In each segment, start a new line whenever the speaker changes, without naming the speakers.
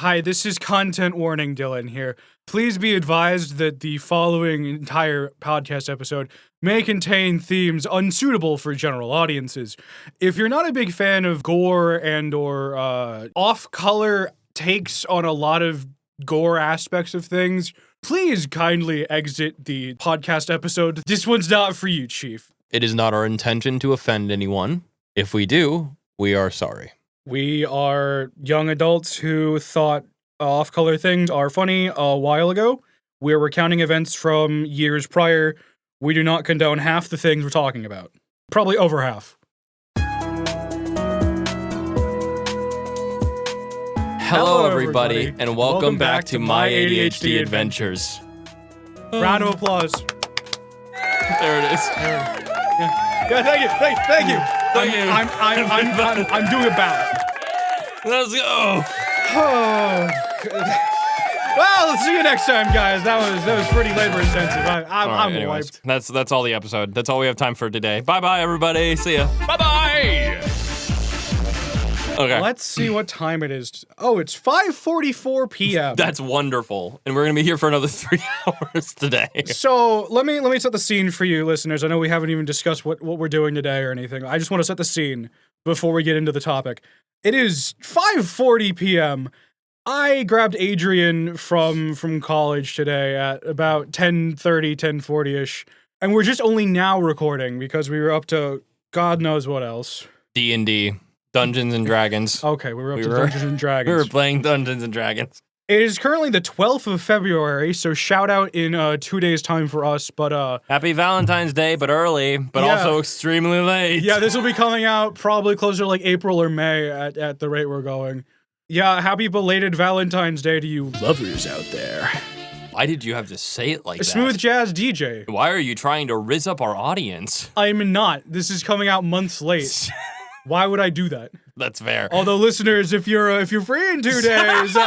Hi, this is content warning Dylan here. Please be advised that the following entire podcast episode may contain themes unsuitable for general audiences. If you're not a big fan of gore and or off-color takes on a lot of gore aspects of things, please kindly exit the podcast episode. This one's not for you, Chief.
It is not our intention to offend anyone. If we do, we are sorry.
We are young adults who thought off-color things are funny a while ago. We're recounting events from years prior. We do not condone half the things we're talking about. Probably over half.
Hello, everybody, and welcome back to My ADHD Adventures.
Round of applause.
There it is.
Yeah, thank you. I'm doing a bow.
Let's go.
Oh. Well, see you next time, guys. That was pretty labor intensive. I'm wiped.
That's all the episode. That's all we have time for today. Bye, everybody. See ya. Bye. Okay.
Let's see what time it is. Oh, it's 5:44 p.m.
That's wonderful. And we're going to be here for another 3 hours today.
So let me set the scene for you, listeners. I know we haven't even discussed what we're doing today or anything. I just want to set the scene before we get into the topic. It is 5:40 p.m. I grabbed Adrian from college today at about 10:30, 10:40-ish. And we're just only now recording because we were up to God knows what else.
D&D. Dungeons and Dragons.
Okay, we were up to Dungeons and Dragons.
We were playing Dungeons and Dragons.
It is currently the 12th of February, so shout out in 2 days' time for us, but
Happy Valentine's Day, but early, but also extremely late.
Yeah, this will be coming out probably closer to like April or May at the rate we're going. Yeah, happy belated Valentine's Day to you lovers out there.
Why did you have to say it like that?
Smooth jazz DJ.
Why are you trying to rizz up our audience?
I'm not. This is coming out months late. Why would I do that?
That's fair.
Although, listeners, if you're free in 2 days, no,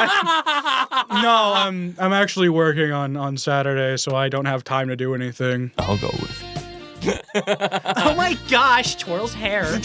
I'm actually working on Saturday, so I don't have time to do anything.
I'll go with you.
Oh my gosh, twirls hair.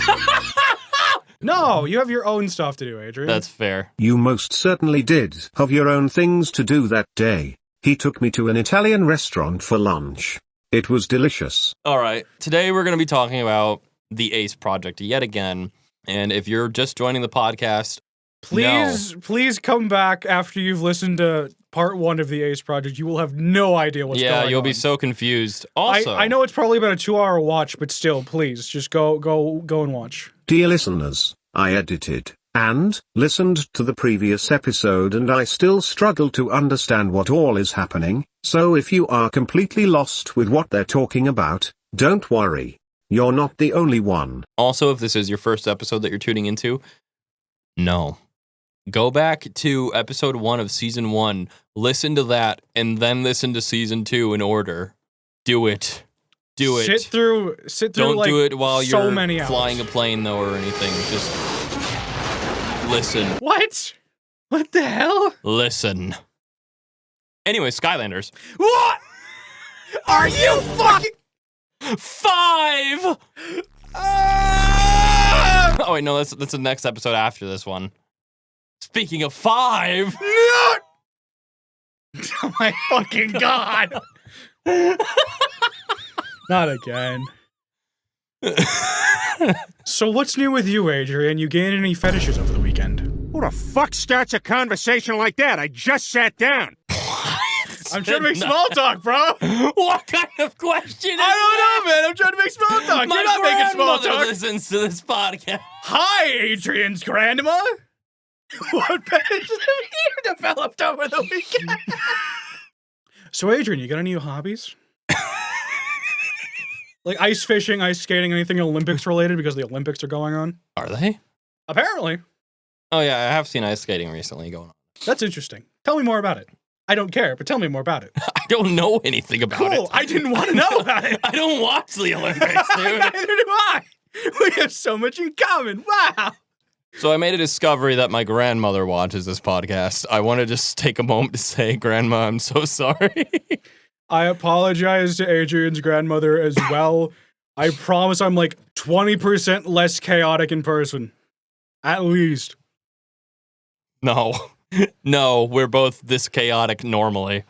No, you have your own stuff to do, Adrian.
That's fair.
You most certainly did have your own things to do that day. He took me to an Italian restaurant for lunch. It was delicious.
All right, today we're going to be talking about the ACE project yet again. And if you're just joining the podcast,
please come back after you've listened to part 1 of the ACE project. You will have no idea what's going on.
Yeah, you'll be so confused. Also,
I know it's probably about a 2-hour watch, but still, please, just go and watch.
Dear listeners, I edited and listened to the previous episode and I still struggle to understand what all is happening, so if you are completely lost with what they're talking about, don't worry. You're not the only one.
Also, if this is your first episode that you're tuning into, no. Go back to episode 1 of season 1, listen to that, and then listen to season 2 in order. Do it. Do it.
Sit through
Don't
like
do it while
so
you're
many hours.
flying a plane, though, or anything. Just listen.
What? What the hell?
Listen. Anyway, Skylanders.
What? Are you fucking...
5! Oh, wait, no, that's the next episode after this one. Speaking of 5...
No! Oh my fucking god! Not again. So what's new with you, Adrian? You gained any fetishes over the weekend?
Who the fuck starts a conversation like that? I just sat down.
I'm trying to make small talk, bro.
What kind of question is
I don't know, man. I'm trying to make small talk.
My
You're not making small
grandmother
talk.
listens to this podcast.
Hi, Adrian's grandma. What fetishes have you developed over the weekend? So, Adrian, you got any new hobbies? Like ice fishing, ice skating, anything Olympics related because the Olympics are going on?
Are they?
Apparently.
Oh, yeah, I have seen ice skating recently going on.
That's interesting. Tell me more about it. I don't care, but tell me more about it.
I don't know anything about it.
Cool. I didn't want to know about it.
I don't watch the Olympics, dude.
Neither do I. We have so much in common. Wow.
So I made a discovery that my grandmother watches this podcast. I want to just take a moment to say, Grandma, I'm so sorry.
I apologize to Adrian's grandmother as well. I promise I'm like 20% less chaotic in person. At least.
No. No, we're both this chaotic normally.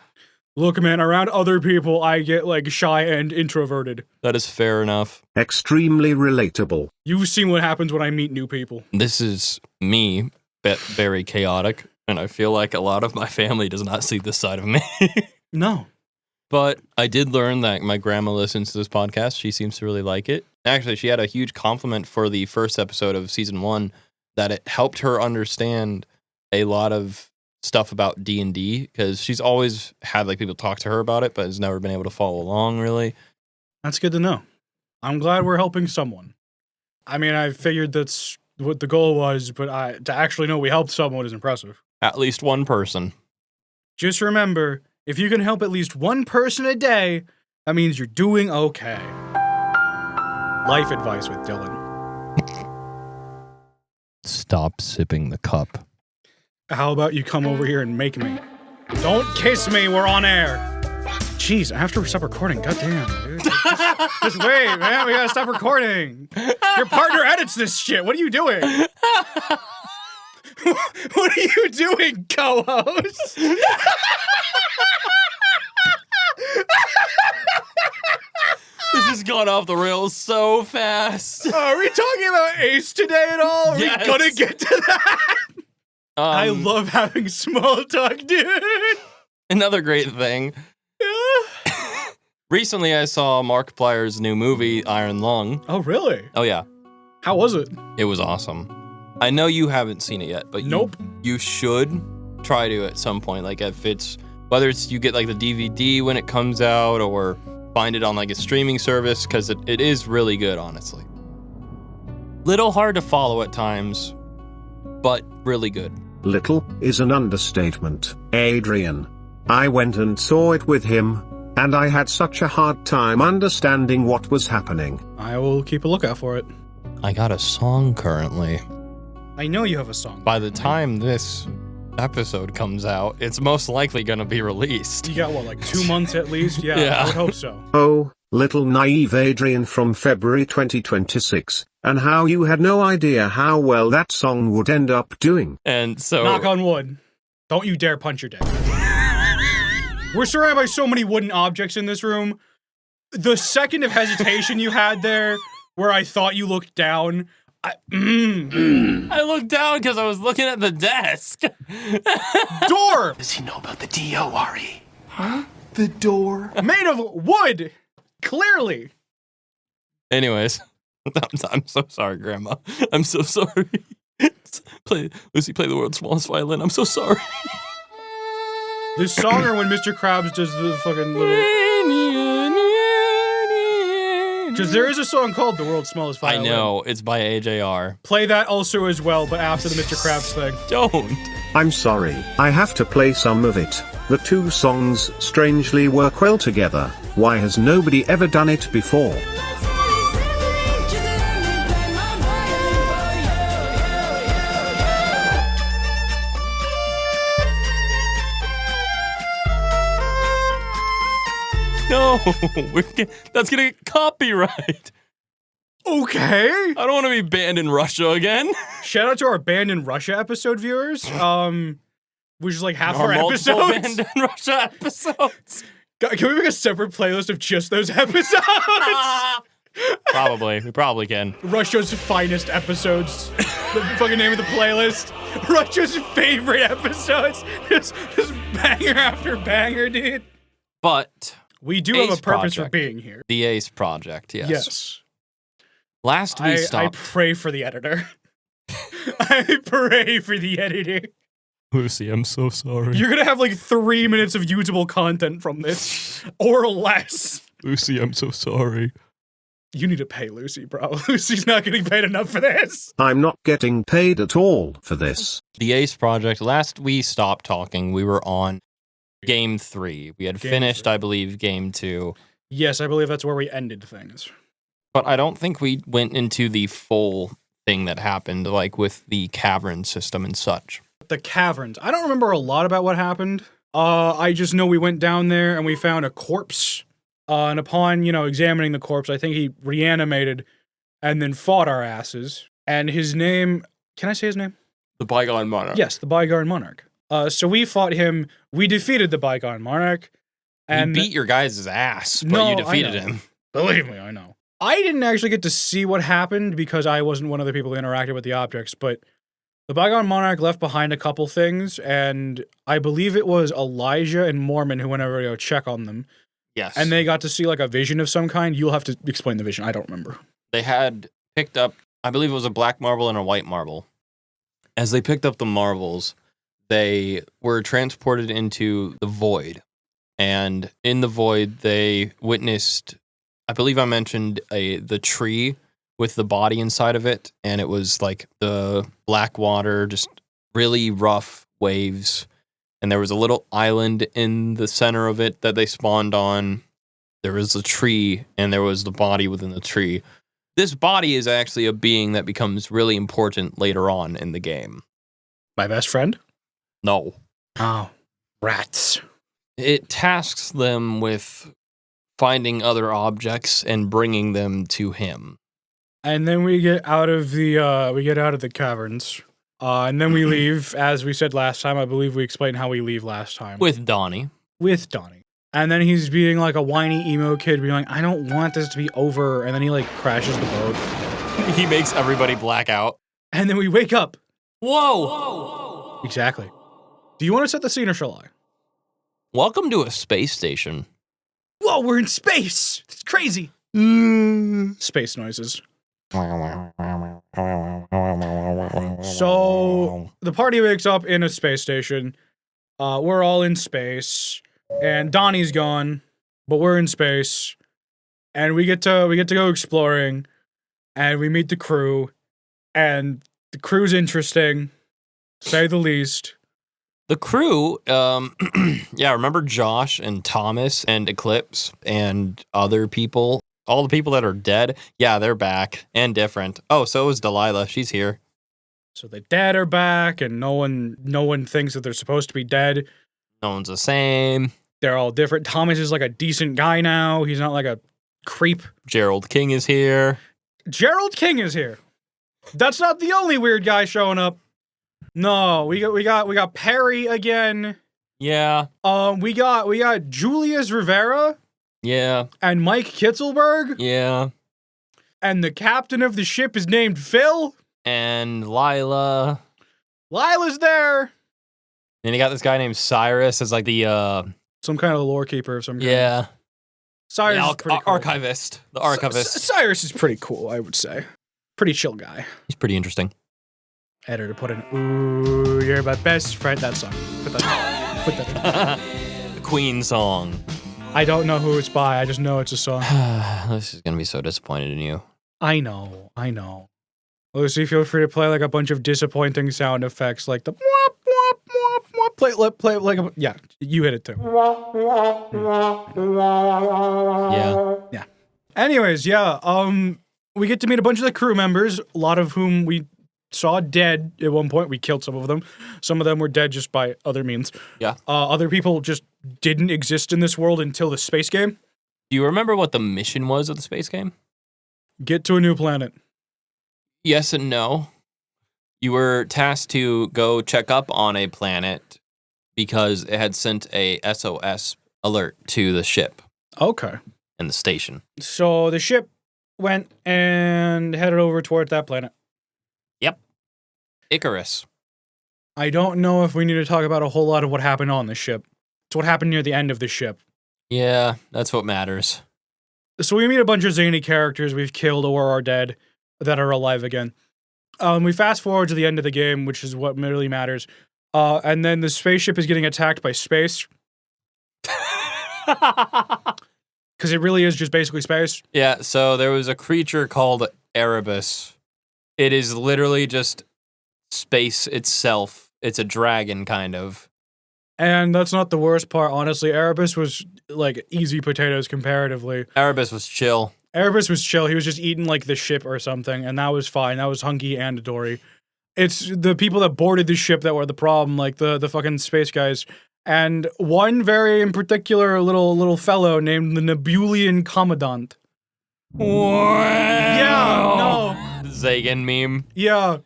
Look, man, around other people, I get, like, shy and introverted.
That is fair enough.
Extremely relatable.
You've seen what happens when I meet new people.
This is me, very chaotic, and I feel like a lot of my family does not see this side of me.
No.
But I did learn that my grandma listens to this podcast. She seems to really like it. Actually, she had a huge compliment for the first episode of season 1 that it helped her understand a lot of stuff about D&D, because she's always had like people talk to her about it, but has never been able to follow along, really.
That's good to know. I'm glad we're helping someone. I mean, I figured that's what the goal was, but to actually know we helped someone is impressive.
At least one person.
Just remember, if you can help at least one person a day, that means you're doing okay. Life advice with Dylan.
Stop sipping the cup.
How about you come over here and make me? Don't kiss me, we're on air. Jeez, I have to stop recording. Goddamn, dude. Just wait, man. We gotta stop recording. Your partner edits this shit. What are you doing? What are you doing, co-host?
This has gone off the rails so fast.
Are we talking about Ace today at all? Are we gonna get to that? I love having small talk, dude.
Another great thing. Recently, I saw Markiplier's new movie, Iron Lung.
Oh, really?
Oh, yeah.
How was it?
It was awesome. I know you haven't seen it yet, but
Nope.
You should try to at some point. Like, if it's, whether it's you get like the DVD when it comes out or find it on like a streaming service, because it is really good, honestly. Little hard to follow at times, but really good.
Little is an understatement, Adrian. I went and saw it with him, and I had such a hard time understanding what was happening.
I will keep a lookout for it.
I got a song currently.
I know you have a song.
By the time this episode comes out, it's most likely going to be released.
You got, what, like 2 months at least? Yeah,
Yeah.
I would hope so.
Oh, little naive Adrian from February 2026, and how you had no idea how well that song would end up doing.
And so...
Knock on wood. Don't you dare punch your dick. We're surrounded by so many wooden objects in this room. The second of hesitation you had there, where I thought you looked down,
I looked down because I was looking at the desk.
Door!
Does he know about the D-O-R-E? Huh? The door?
Made of wood! Clearly.
Anyways, I'm so sorry, Grandma. I'm so sorry. Lucy, play the world's smallest violin. I'm so sorry.
This song or when Mr. Krabs does the fucking little... Because there is a song called The World's Smallest Violin.
I know. It's by AJR.
Play that also as well, but after the Mr. Krabs thing.
Don't.
I'm sorry, I have to play some of it. The two songs strangely work well together. Why has nobody ever done it before?
No. That's going to get copyright.
Okay.
I don't want to be banned in Russia again.
Shout out to our Banned in Russia episode viewers. Which is like half our
multiple
episodes.
Banned in Russia episodes.
God, can we make a separate playlist of just those episodes?
Probably. We probably can.
Russia's finest episodes. The fucking name of the playlist. Russia's favorite episodes. Just banger after banger, dude.
But
We do have
Ace
a purpose
Project.
for being here.
the Ace Project, yes.
Yes.
Last we
I
stopped.
pray for the editor. I pray for the editor.
Lucy, I'm so sorry.
You're gonna have like 3 minutes of usable content from this. Or less.
Lucy, I'm so sorry.
You need to pay Lucy, bro. Lucy's not getting paid enough for this.
I'm not getting paid at all for this.
The Ace Project, last we stopped talking, we were on Game 3. We had
Game
finished,
3.
I believe, Game 2.
Yes, I believe that's where we ended things.
But I don't think we went into the full thing that happened, like with the cavern system and such.
The caverns. I don't remember a lot about what happened. I just know we went down there and we found a corpse. And upon, examining the corpse, I think he reanimated and then fought our asses. And his name, can I say his name?
The Bygone Monarch.
Yes, the Bygone Monarch. So we fought him. We defeated the Bygone Monarch. And
you beat your guys' ass, but
No,
you
I
defeated
know.
him.
Believe me, I know. I didn't actually get to see what happened because I wasn't one of the people who interacted with the objects, but the Bygone Monarch left behind a couple things, and I believe it was Elijah and Mormon who went over to go check on them.
Yes.
And they got to see like a vision of some kind. You'll have to explain the vision. I don't remember.
They had picked up, I believe it was a black marble and a white marble. As they picked up the marbles, they were transported into the void. And in the void, they witnessed, I believe I mentioned the tree with the body inside of it. And it was like the black water, just really rough waves. And there was a little island in the center of it that they spawned on. There was a tree, and there was the body within the tree. This body is actually a being that becomes really important later on in the game.
My best friend?
No.
Oh, rats.
It tasks them with finding other objects and bringing them to him.
And then we get out of the caverns. And then we leave, as we said last time. I believe we explained how we leave last time.
With Donnie.
With Donnie. And then he's being like a whiny emo kid, being like, I don't want this to be over. And then he like crashes the boat.
He makes everybody black out.
And then we wake up.
Whoa!
Exactly. Do you want to set the scene or shall I?
Welcome to a space station.
Whoa, we're in space! It's crazy. Space noises. So the party wakes up in a space station. We're all in space, and Donnie's gone, but we're in space, and we get to go exploring, and we meet the crew, and the crew's interesting, to say the least.
The crew, yeah, remember Josh and Thomas and Eclipse and other people? All the people that are dead? Yeah, they're back and different. Oh, so is Delilah. She's here.
So the dead are back, and no one thinks that they're supposed to be dead.
No one's the same.
They're all different. Thomas is like a decent guy now. He's not like a creep.
Gerald King is here.
Gerald King is here. That's not the only weird guy showing up. No, we got Perry again.
Yeah.
We got Julius Rivera
Yeah.
and Mike Kitzelberg,
Yeah.
and the captain of the ship is named Phil.
And Lila.
Lila's there.
And you got this guy named Cyrus as like the
Some kind of lore keeper of some kind.
yeah.
Cyrus
The
is pretty cool.
archivist. The archivist.
Cyrus is pretty cool, I would say. Pretty chill guy.
He's pretty interesting.
Editor put in, ooh, you're my best friend. That song. Put that in.
The Queen song.
I don't know who it's by. I just know it's a song.
This is gonna be so disappointed in you.
I know. Lucy, feel free to play like a bunch of disappointing sound effects, like the wop, wop, wop, wop. Play like a, yeah, you hit it too.
Yeah.
Anyways, yeah, we get to meet a bunch of the crew members, a lot of whom we saw dead at one point. We killed some of them. Some of them were dead just by other means.
Yeah.
Other people just didn't exist in this world until the space game.
Do you remember what the mission was of the space game?
Get to a new planet.
Yes and no. You were tasked to go check up on a planet because it had sent a SOS alert to the ship
Okay.
and the station.
So the ship went and headed over toward that planet.
Icarus.
I don't know if we need to talk about a whole lot of what happened on the ship. It's what happened near the end of the ship.
Yeah, that's what matters.
So we meet a bunch of zany characters we've killed or are dead that are alive again. We fast forward to the end of the game, which is what really matters. And then the spaceship is getting attacked by space. Because it really is just basically space.
Yeah, so there was a creature called Erebus. It is literally just space itself. It's a dragon, kind of.
And that's not the worst part, honestly. Erebus was, like, easy potatoes comparatively.
Erebus was chill.
Erebus was chill. He was just eating, like, the ship or something, and that was fine. That was hunky and Dory. It's the people that boarded the ship that were the problem, like the fucking space guys. And one very in particular little fellow named the Nebulian Commandant.
Wow.
Yeah, no.
Zagan meme.
Yeah.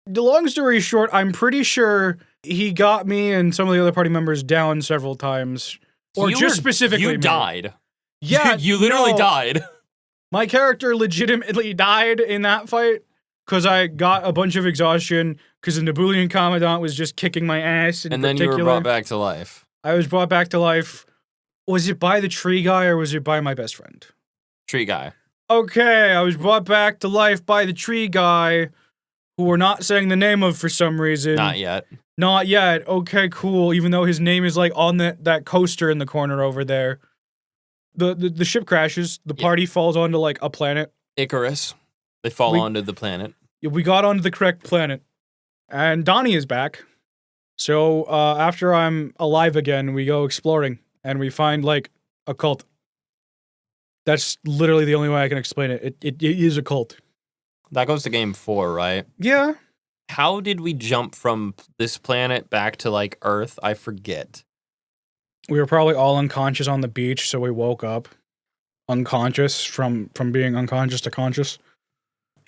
The long story short, I'm pretty sure he got me and some of the other party members down several times. Or specifically
You
me.
died.
Yeah,
you literally
no.
died.
My character legitimately died in that fight because I got a bunch of exhaustion because the Nebulian Commandant was just kicking my ass in
And then
particular.
you were brought back to life.
I was brought back to life. Was it by the tree guy or was it by my best friend?
Tree guy.
Okay, I was brought back to life by the tree guy who we're not saying the name of for some reason.
Not yet.
Not yet. Okay, cool. Even though his name is like on that coaster in the corner over there. The ship crashes. The party falls onto like a planet.
Icarus. They fall onto the planet.
We got onto the correct planet. And Donnie is back. So after I'm alive again, we go exploring and we find like a cult. That's literally the only way I can explain it. It is a cult.
That goes to game 4, right?
Yeah.
How did we jump from this planet back to like Earth? I forget.
We were probably all unconscious on the beach, so we woke up unconscious from being unconscious to conscious.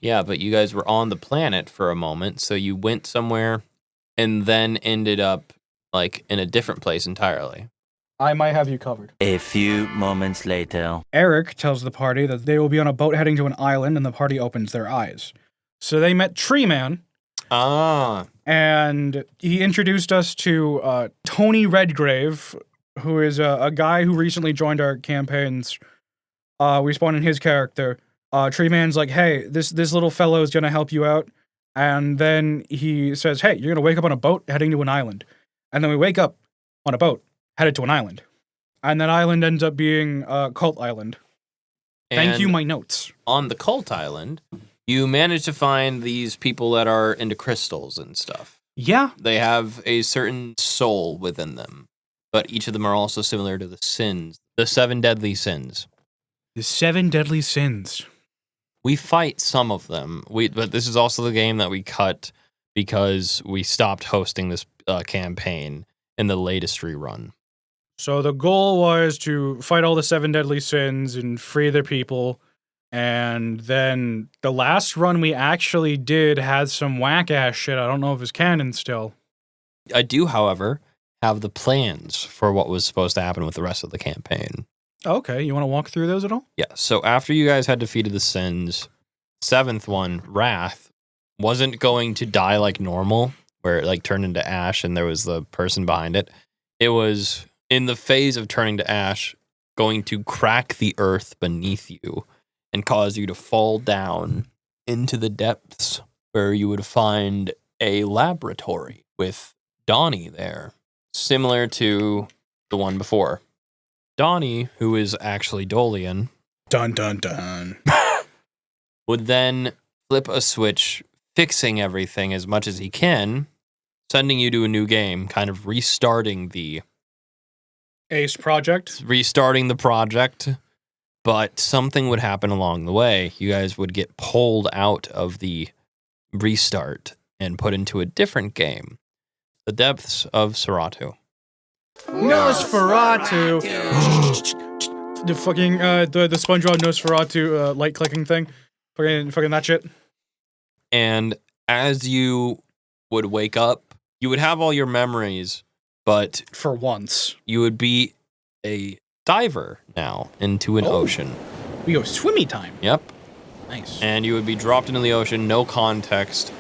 Yeah, but you guys were on the planet for a moment, so you went somewhere and then ended up like in a different place entirely.
I might have you covered.
A few moments later.
Eric tells the party that they will be on a boat heading to an island, and the party opens their eyes. So they met Tree Man.
Ah.
And he introduced us to Tony Redgrave, who is a guy who recently joined our campaigns. We spawned in his character. Tree Man's like, hey, this little fellow is going to help you out. And then he says, hey, you're going to wake up on a boat heading to an island. And then we wake up on a boat headed to an island. And that island ends up being Cult Island. Thank you, my notes.
On the Cult Island, you manage to find these people that are into crystals and stuff.
Yeah.
They have a certain soul within them, but each of them are also similar to the sins, the 7 deadly sins.
The 7 deadly sins.
We fight some of them, but this is also the game that we cut because we stopped hosting this campaign in the latest rerun.
So the goal was to fight all the 7 deadly sins and free their people. And then the last run we actually did had some whack-ass shit. I don't know if it's canon still.
I do, however, have the plans for what was supposed to happen with the rest of the campaign.
Okay, you want to walk through those at all?
Yeah, so after you guys had defeated the sins, 7th one, Wrath, wasn't going to die like normal, where it like turned into ash and there was the person behind it. It was, in the phase of turning to ash, going to crack the earth beneath you and cause you to fall down into the depths where you would find a laboratory with Donnie there, similar to the one before. Donnie, who is actually Dolian,
Dun dun dun.
would then flip a switch, fixing everything as much as he can, sending you to a new game, kind of restarting the
project.
project, but something would happen along the way. You guys would get pulled out of the restart and put into a different game, The Depths of Seratu.
Nosferatu. The fucking the SpongeBob Nosferatu light clicking thing. Fucking that shit.
And as you would wake up, you would have all your memories, but
For once.
you would be a diver now into an ocean.
We go swimmy time.
Yep.
Nice.
And you would be dropped into the ocean, no context.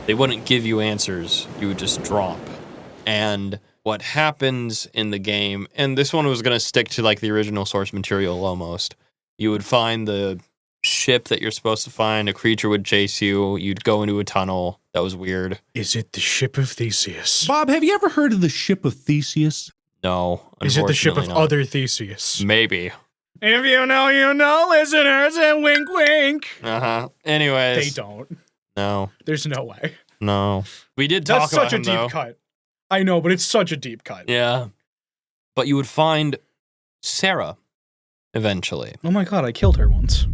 They wouldn't give you answers. You would just drop. And what happens in the game, and this one was going to stick to like the original source material almost. You would find the ship that you're supposed to find. A creature would chase you. You'd go into a tunnel. That was weird.
Is it the ship of Theseus?
Bob, have you ever heard of the ship of Theseus?
No.
Is it the ship of
unfortunately not.
other Theseus?
Maybe.
If you know, listeners, and wink wink.
Uh-huh. Anyways.
They don't.
No.
There's no way.
No. We did talk
That's
about
such a
him,
deep
though.
cut. I know, but it's such a deep cut.
Yeah. But you would find Sarah eventually.
Oh my god, I killed her once.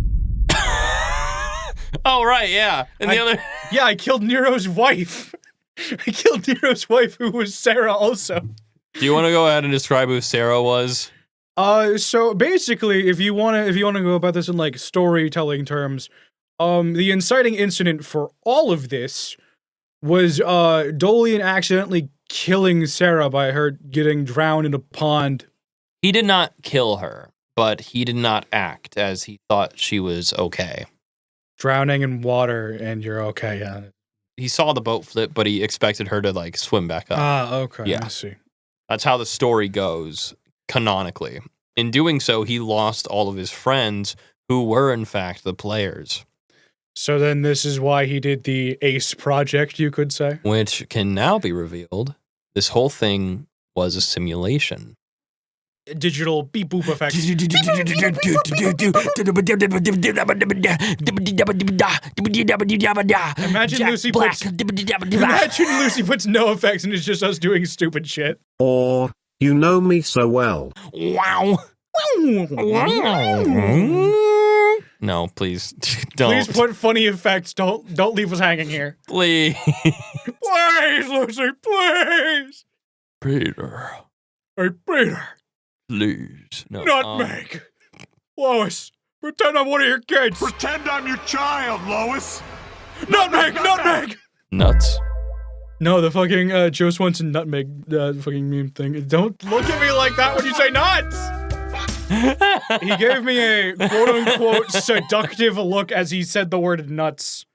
Oh, right, yeah. And the other...
Yeah, I killed Nero's wife. I killed Nero's wife, who was Sarah also.
Do you want to go ahead and describe who Sarah was?
So basically, if you wanna go about this in like storytelling terms, the inciting incident for all of this was Dolian accidentally killing Sarah by her getting drowned in a pond.
He did not kill her, but he did not act as he thought she was okay.
Drowning in water and you're okay, yeah.
He saw the boat flip, but he expected her to like swim back up.
Okay,
Yeah.
I see.
That's how the story goes, canonically. In doing so, he lost all of his friends who were, in fact, the players.
So then this is why he did the Ace project, you could say?
Which can now be revealed. This whole thing was a simulation.
Digital beep boop effects. Imagine Lucy puts no effects and it's just us doing stupid shit.
Or, you know me so well.
Wow. No, please don't.
Please put funny effects. Don't leave us hanging here.
Please.
Please, Lucy, please.
Peter.
Hey, Peter.
Please. No.
Nutmeg. Lois, pretend I'm one of your kids.
Pretend I'm your child, Lois.
Nutmeg.
Nuts.
No, the fucking Joe Swanson nutmeg fucking meme thing. Don't look at me like that when you say nuts. He gave me a quote-unquote seductive look as he said the word nuts.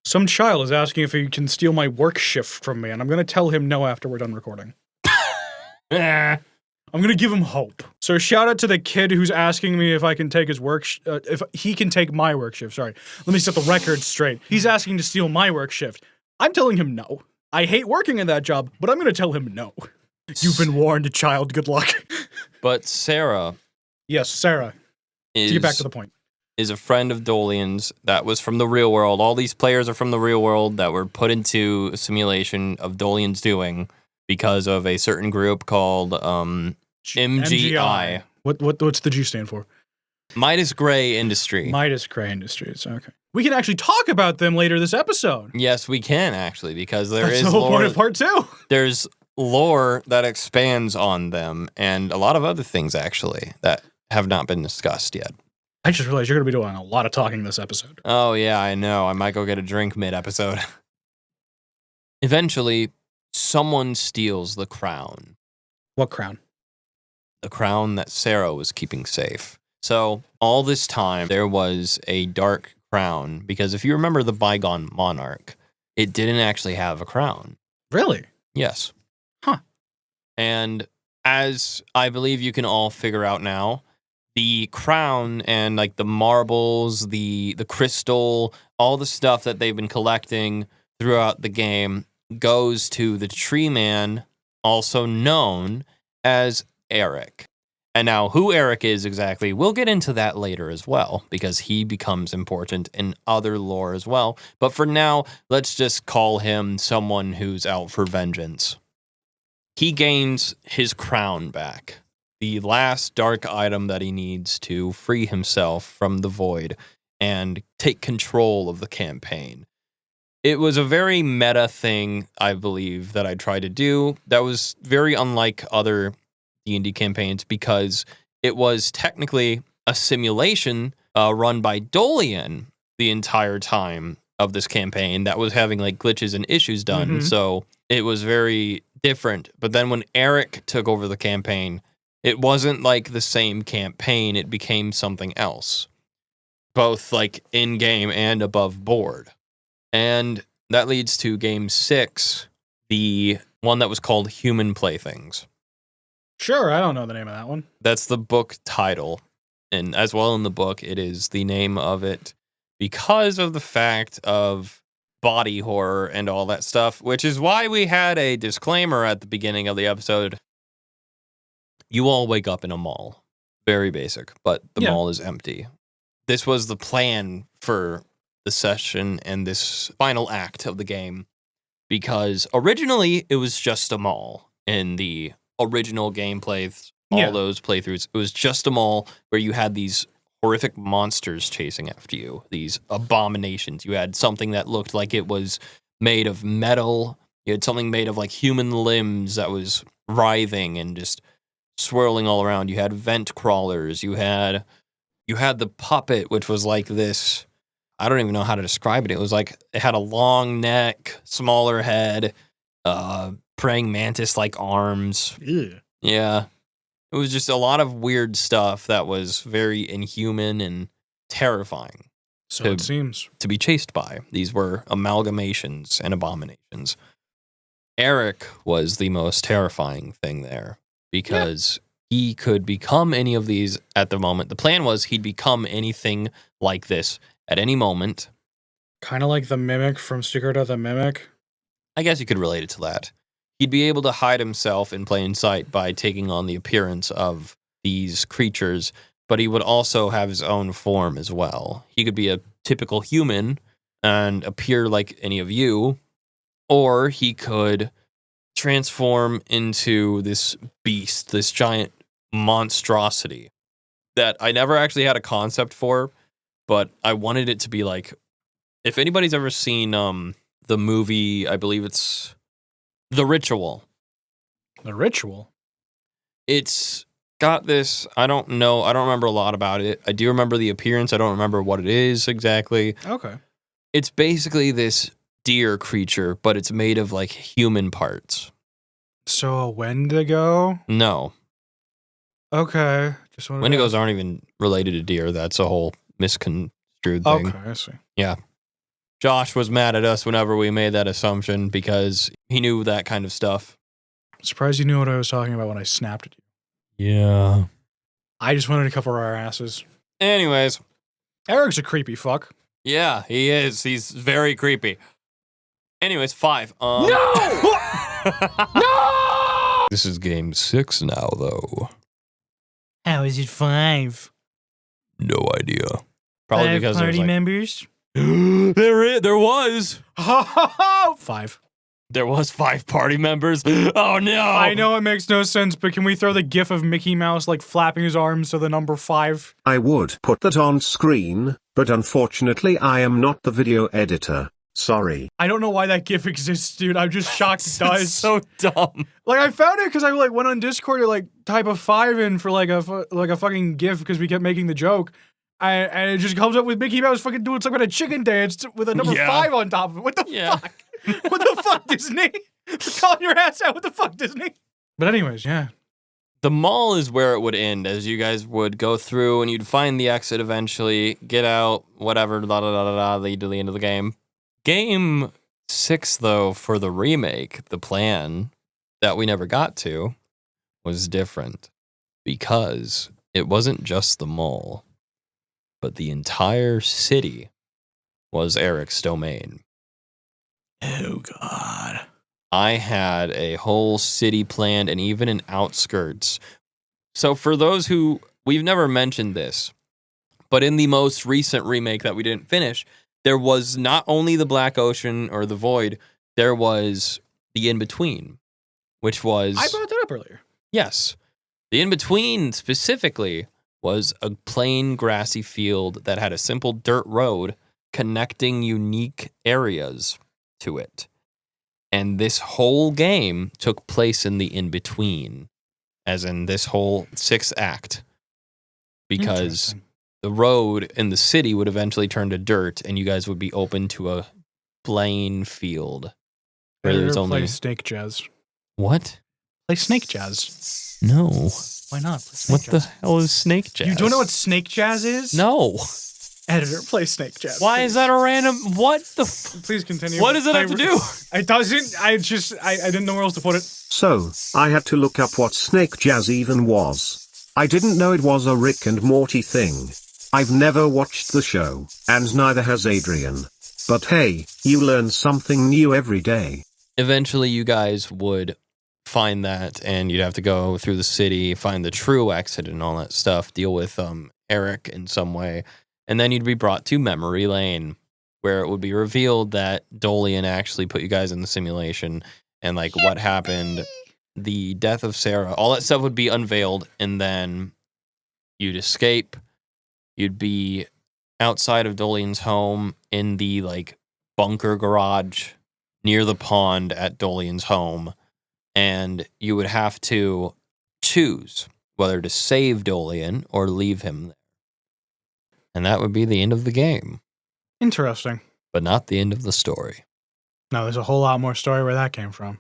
Some child is asking if he can steal my work shift from me, and I'm going to tell him no after we're done recording. I'm going to give him hope. So shout out to the kid who's asking me if I can take his if he can take my work shift. Sorry. Let me set the record straight. He's asking to steal my work shift. I'm telling him no. I hate working in that job, but I'm going to tell him no. You've been warned, child. Good luck.
But Sarah.
Yes, Sarah. To get back to the point.
Is a friend of Dolian's that was from the real world. All these players are from the real world that were put into a simulation of Dolian's doing because of a certain group called MGI.
What's the G stand for?
Midas Gray Industry.
Midas Gray Industries. Okay. We can actually talk about them later this episode.
Yes, we can actually, because
That's the whole point of part 2.
There's lore that expands on them and a lot of other things actually that have not been discussed yet.
I just realized you're going to be doing a lot of talking this episode.
Oh, yeah, I know. I might go get a drink mid-episode. Eventually, someone steals the crown.
What crown?
The crown that Sarah was keeping safe. So, all this time, there was a dark crown, because if you remember the bygone monarch, it didn't actually have a crown.
Really?
Yes.
Huh.
And as I believe you can all figure out now, the crown and like the marbles, the crystal, all the stuff that they've been collecting throughout the game goes to the tree man, also known as Eric. And now who Eric is exactly, we'll get into that later as well, because he becomes important in other lore as well. But for now, let's just call him someone who's out for vengeance. He gains his crown back. The last dark item that he needs to free himself from the void and take control of the campaign. It was a very meta thing, I believe, that I tried to do that was very unlike other D&D campaigns because it was technically a simulation run by Dolian the entire time of this campaign that was having like glitches and issues done.
Mm-hmm.
So it was very different. But then when Eric took over the campaign, it wasn't like the same campaign. It became something else, both like in-game and above board. And that leads to Game 6, the one that was called Human Playthings.
Sure, I don't know the name of that one.
That's the book title. And as well in the book, it is the name of it because of the fact of body horror and all that stuff, which is why we had a disclaimer at the beginning of the episode. You all wake up in a mall. Very basic, but the mall is empty. This was the plan for the session and this final act of the game because originally it was just a mall in the original gameplay, those playthroughs. It was just a mall where you had these horrific monsters chasing after you, these abominations. You had something that looked like it was made of metal. You had something made of like human limbs that was writhing and just swirling all around. You had vent crawlers. You had the puppet, which was like this. I don't even know how to describe it. It was like it had a long neck, smaller head, praying mantis-like arms.
Ew.
Yeah. It was just a lot of weird stuff that was very inhuman and terrifying
So it seems.
to be chased by. These were amalgamations and abominations. Eric was the most terrifying thing there because he could become any of these at the moment. The plan was he'd become anything like this at any moment.
Kind of like the Mimic from Secret of the Mimic.
I guess you could relate it to that. He'd be able to hide himself in plain sight by taking on the appearance of these creatures, but he would also have his own form as well. He could be a typical human and appear like any of you, or he could transform into this beast, this giant monstrosity that I never actually had a concept for, but I wanted it to be like, if anybody's ever seen the movie, I believe it's The Ritual.
The Ritual?
It's got this, I don't remember a lot about it. I do remember the appearance. I don't remember what it is exactly.
Okay.
It's basically this deer creature, but it's made of like human parts.
So a Wendigo?
No.
Okay. Just wanted to
Wendigos
ask.
aren't even related to deer. That's a whole misconstrued thing.
Okay, I see.
Yeah. Josh was mad at us whenever we made that assumption because he knew that kind of stuff.
Surprised you knew what I was talking about when I snapped at you.
Yeah.
I just wanted to cover our asses.
Anyways,
Eric's a creepy fuck.
yeah, he is. He's very creepy. Anyways, 5.
No!
No! This is game 6 now, though.
How is it 5?
No idea. Probably
5
because
party
there's
members?
there was.
5.
There was 5 party members. Oh no!
I know it makes no sense, but can we throw the gif of Mickey Mouse like flapping his arms to the number 5?
I would put that on screen, but unfortunately I am not the video editor. Sorry.
I don't know why that gif exists, dude. I'm just shocked it does.
It's so dumb.
Like I found it because I like went on Discord to like type a 5 in for like a fucking gif because we kept making the joke, and it just comes up with Mickey Mouse fucking doing some kind of chicken dance with a number 5 on top of it. What the fuck? What the fuck, Disney? Calling your ass out. What the fuck, Disney? But anyways, yeah.
The mall is where it would end, as you guys would go through and you'd find the exit eventually, get out, whatever, lead to the end of the game. Game 6, though, for the remake, the plan that we never got to was different because it wasn't just the mall, but the entire city was Eric's domain.
Oh, God.
I had a whole city planned and even an outskirts. So for those who, we've never mentioned this, but in the most recent remake that we didn't finish, there was not only the Black Ocean or the Void, there was the In-Between, which was...
I brought that up earlier.
Yes. The In-Between specifically was a plain grassy field that had a simple dirt road connecting unique areas to it. And this whole game took place in the in-between, as in this whole 6th act, because the road in the city would eventually turn to dirt, and you guys would be open to a plain field. Where there's only
play Snake Jazz.
What?
Play Snake Jazz.
No.
Why not? Play Snake
What the
Jazz.
hell is Snake Jazz?
You don't know what Snake Jazz is?
No.
Editor, play Snake Jazz.
Why
please.
is that a random? What the?
Please continue.
What does it have to do?
It doesn't. I didn't know where else to put it.
So, I had to look up what Snake Jazz even was. I didn't know it was a Rick and Morty thing. I've never watched the show, and neither has Adrian. But hey, you learn something new every day.
Eventually, you guys would find that, and you'd have to go through the city, find the true exit and all that stuff, deal with Eric in some way, and then you'd be brought to Memory Lane, where it would be revealed that Dolian actually put you guys in the simulation, and like what happened, the death of Sarah, all that stuff would be unveiled, and then you'd escape. You'd be outside of Dolian's home in the like bunker garage near the pond at Dolian's home, and you would have to choose whether to save Dolian or leave him there. And that would be the end of the game,
Interesting.
but not the end of the story.
No, there's a whole lot more story where that came from.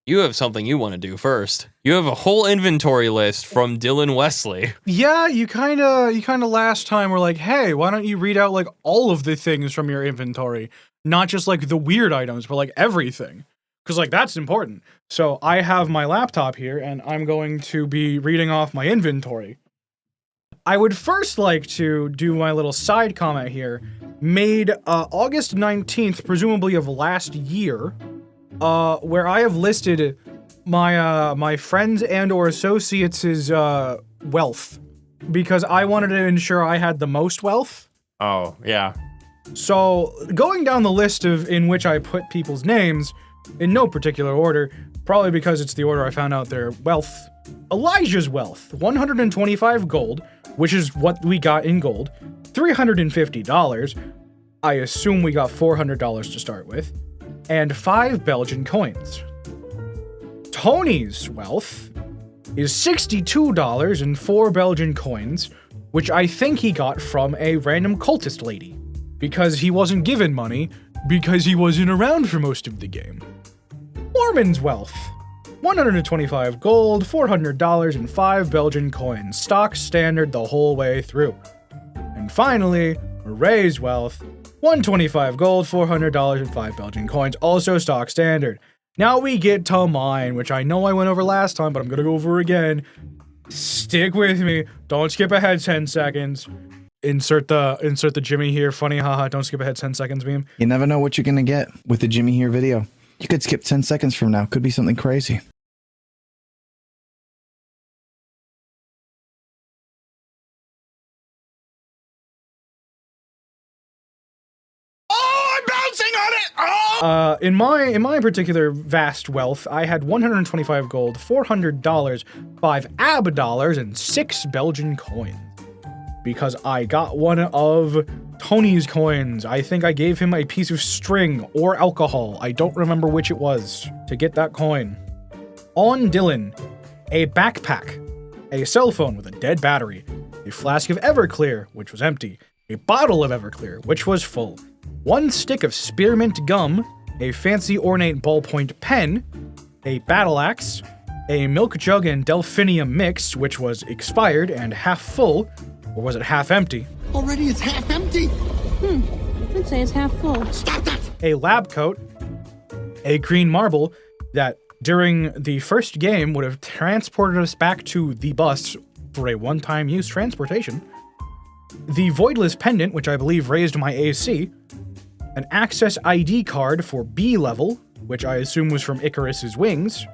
You have something you want to do first. You have a whole inventory list from Dylan Wesley.
Yeah, you kind of last time were like, hey, why don't you read out like all of the things from your inventory, not just like the weird items, but like everything, because like that's important. So I have my laptop here, and I'm going to be reading off my inventory. I would first like to do my little side comment here, made August 19th, presumably of last year. Where I have listed my friends and or associates' wealth, because I wanted to ensure I had the most wealth.
Oh, yeah.
So going down the list in which I put people's names, in no particular order, probably because it's the order I found out their wealth. Elijah's wealth, 125 gold, which is what we got in gold, $350, I assume we got $400 to start with, and 5 Belgian coins. Tony's wealth is $62 and 4 Belgian coins, which I think he got from a random cultist lady, because he wasn't given money, because he wasn't around for most of the game. Mormon's wealth, 125 gold, $400 and 5 Belgian coins, stock standard the whole way through. And finally, Ray's wealth, 125 gold, $400 and 5 Belgian coins, also stock standard. Now we get to mine, which I know I went over last time, but I'm gonna go over again. Stick with me. Don't skip ahead 10 seconds. Insert the Jimmy here, funny haha, don't skip ahead 10 seconds meme.
You never know what you're gonna get with the Jimmy here video. You could skip 10 seconds from now. Could be something crazy.
In my particular vast wealth, I had 125 gold, $400, 5 AB dollars, and 6 Belgian coins. Because I got one of Tony's coins. I think I gave him a piece of string or alcohol. I don't remember which it was to get that coin. On Dylan, a backpack, a cell phone with a dead battery, a flask of Everclear, which was empty, a bottle of Everclear, which was full, 1 stick of spearmint gum, a fancy ornate ballpoint pen, a battle axe, a milk jug and delphinium mix, which was expired and half full, or was it half empty?
Already it's half empty.
I'd say it's half full.
Stop that!
A lab coat, a green marble that during the first game would have transported us back to the bus for a one-time use transportation, the voidless pendant, which I believe raised my AC, an access ID card for B level, which I assume was from Icarus's wings,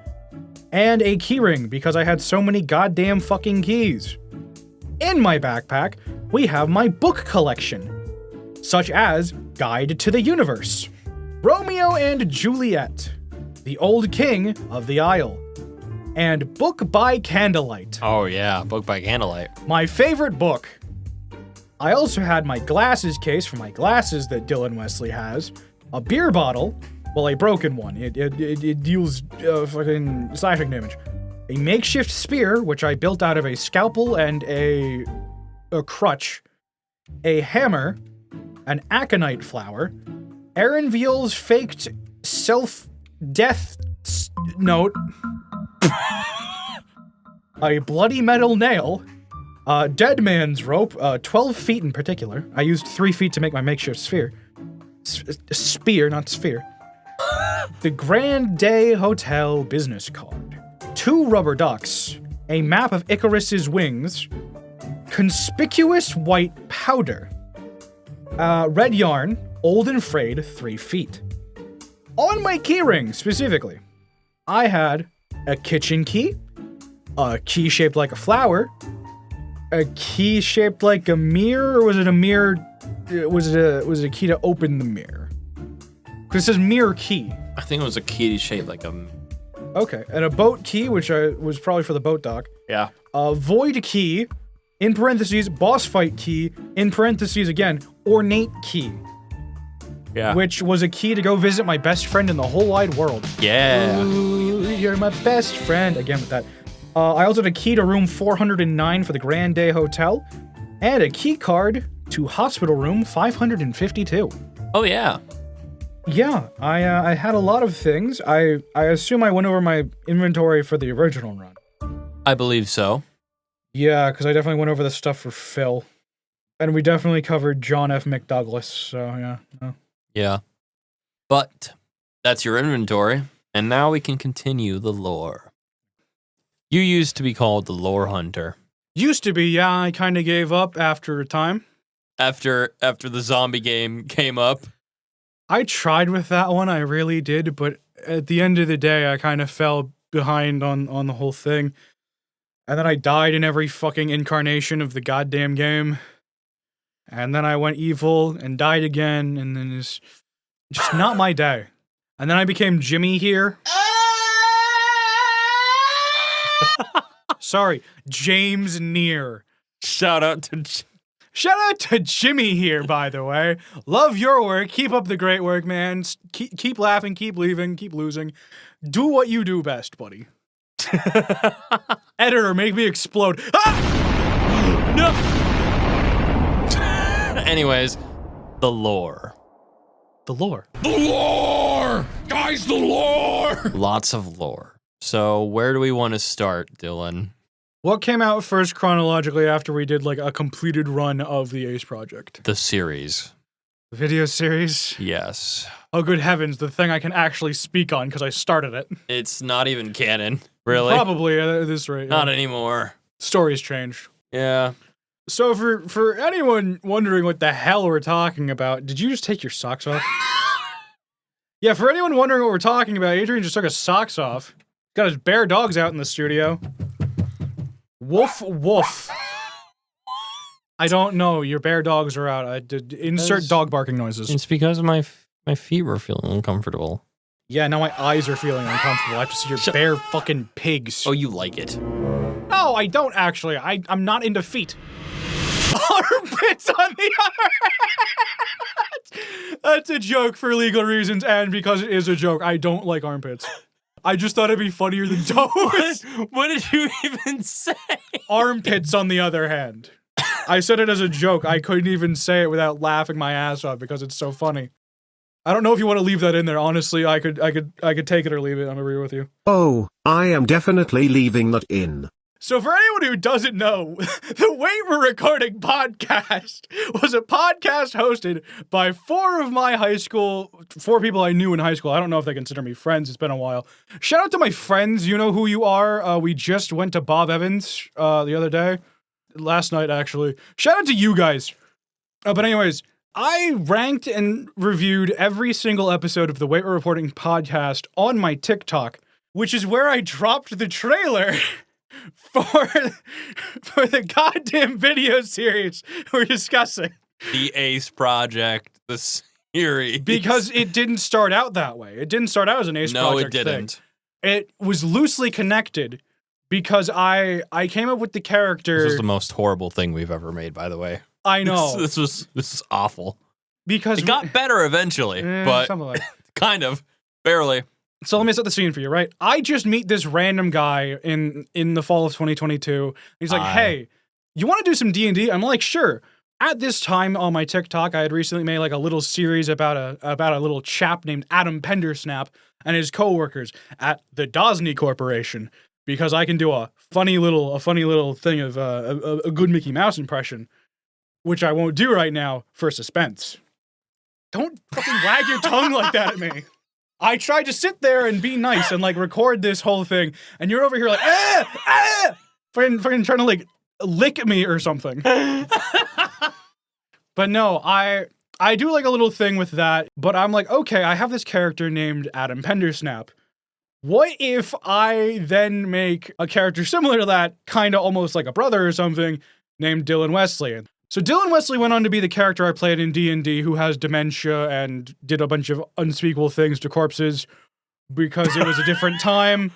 and a keyring because I had so many goddamn fucking keys. In my backpack, we have my book collection, such as Guide to the Universe, Romeo and Juliet, The Old King of the Isle, and Book by Candlelight.
Oh yeah, Book by Candlelight.
My favorite book. I also had my glasses case for my glasses that Dylan Wesley has, a beer bottle, well, a broken one. It deals fucking slashing damage. A makeshift spear, which I built out of a scalpel and a crutch, a hammer, an aconite flower, Aaron Veal's faked self-death note, a bloody metal nail, dead man's rope, 12 feet in particular. I used 3 feet to make my makeshift sphere. Spear, not sphere. The Grand Day Hotel business card. 2 rubber ducks, a map of Icarus's wings, conspicuous white powder, red yarn, old and frayed, 3 feet. On my keyring, specifically, I had a kitchen key, a key shaped like a flower, a key shaped like a mirror, or was it a mirror? Was it a key to open the mirror? Because it says mirror key.
I think it was a key shaped like a...
Okay, and a boat key, which was probably for the boat dock.
Yeah.
A void key, in parentheses, boss fight key, in parentheses again, ornate key.
Yeah.
Which was a key to go visit my best friend in the whole wide world.
Yeah.
Ooh, you're my best friend. Again with that. I also had a key to room 409 for the Grand Day Hotel, and a key card to hospital room 552.
Oh yeah.
Yeah, I had a lot of things. I assume I went over my inventory for the original run.
I believe so.
Yeah, because I definitely went over the stuff for Phil. And we definitely covered John F. McDouglas, so yeah. No.
Yeah. But that's your inventory, and now we can continue the lore. You used to be called the Lore Hunter.
Used to be, yeah, I kind of gave up after a time.
After the zombie game came up.
I tried with that one, I really did, but at the end of the day, I kind of fell behind on the whole thing. And then I died in every fucking incarnation of the goddamn game. And then I went evil and died again, and then it's just not my day. And then I became Jimmy here. Sorry, James Near.
Shout out to
Jimmy here, by the way. Love your work. Keep up the great work, man. Keep laughing, keep leaving, keep losing. Do what you do best, buddy. Editor, make me explode. Ah! No!
Anyways, the lore.
The lore.
The lore! Guys, the lore!
Lots of lore. So where do we want to start, Dylan?
What came out first chronologically after we did like a completed run of the Ace Project?
The series.
The video series?
Yes.
Oh, good heavens, the thing I can actually speak on because I started it.
It's not even canon, really.
Probably at this rate.
Not anymore.
Stories change.
Yeah.
So for anyone wondering what the hell we're talking about, did you just take your socks off? Yeah, for anyone wondering what we're talking about, Adrian just took his socks off. Got his bare dogs out in the studio. Woof, woof. I don't know. Your bear dogs are out. I did insert dog barking noises.
It's because my feet were feeling uncomfortable.
Yeah, now my eyes are feeling uncomfortable. I have to see your bare fucking pigs.
Oh, you like it.
No, I don't actually. I'm not into feet. Armpits on the other hand. That's a joke for legal reasons, and because it is a joke, I don't like armpits. I just thought it'd be funnier than toes.
What did you even say?
Armpits on the other hand. I said it as a joke. I couldn't even say it without laughing my ass off because it's so funny. I don't know if you want to leave that in there. Honestly, I could take it or leave it. I'm agree with you.
Oh, I am definitely leaving that in.
So for anyone who doesn't know, the Wait We're Recording podcast was a podcast hosted by four people I knew in high school. I don't know if they consider me friends. It's been a while. Shout out to my friends. You know who you are. We just went to Bob Evans the other day. Last night, actually. Shout out to you guys. But anyways, I ranked and reviewed every single episode of the Wait We're Reporting podcast on my TikTok, which is where I dropped the trailer for the goddamn video series we're discussing.
The Ace Project, the series.
Because it didn't start out that way. It didn't start out as an Ace Project
thing. No, it didn't.
It was loosely connected because I came up with the character.
This was the most horrible thing we've ever made, by the way.
I know.
This is awful.
Because
it got better eventually, but kind of, barely.
So let me set the scene for you, right? I just meet this random guy in the fall of 2022. He's like, "Hey, you want to do some D&D?" I'm like, "Sure." At this time on my TikTok, I had recently made like a little series about a little chap named Adam Pendersnap and his coworkers at the Dosney Corporation because I can do a funny little thing of a good Mickey Mouse impression, which I won't do right now for suspense. Don't fucking wag your tongue like that at me. I tried to sit there and be nice and like record this whole thing, and you're over here like, fucking trying to like lick me or something. But no, I do like a little thing with that, but I'm like, okay, I have this character named Adam Pendersnap. What if I then make a character similar to that, kind of almost like a brother or something, named Dylan Wesley? So Dylan Wesley went on to be the character I played in D&D who has dementia and did a bunch of unspeakable things to corpses because it was a different time.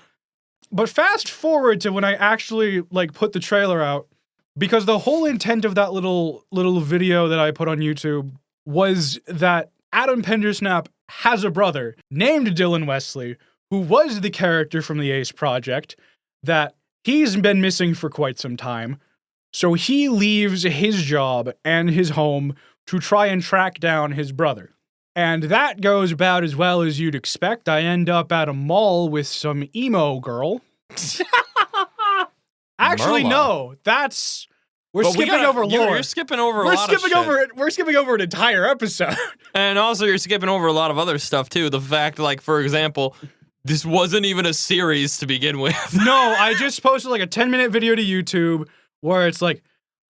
But fast forward to when I actually like put the trailer out, because the whole intent of that little video that I put on YouTube was that Adam Pendersnap has a brother named Dylan Wesley who was the character from the Ace Project that he's been missing for quite some time. So he leaves his job and his home to try and track down his brother. And that goes about as well as you'd expect. I end up at a mall with some emo girl. Actually,
Merla.
no. We're skipping over lore.
You're skipping over a lot of shit.
We're skipping over an entire episode.
And also, you're skipping over a lot of other stuff, too. The fact, like, for example, this wasn't even a series to begin with.
No, I just posted like a 10-minute video to YouTube where it's like,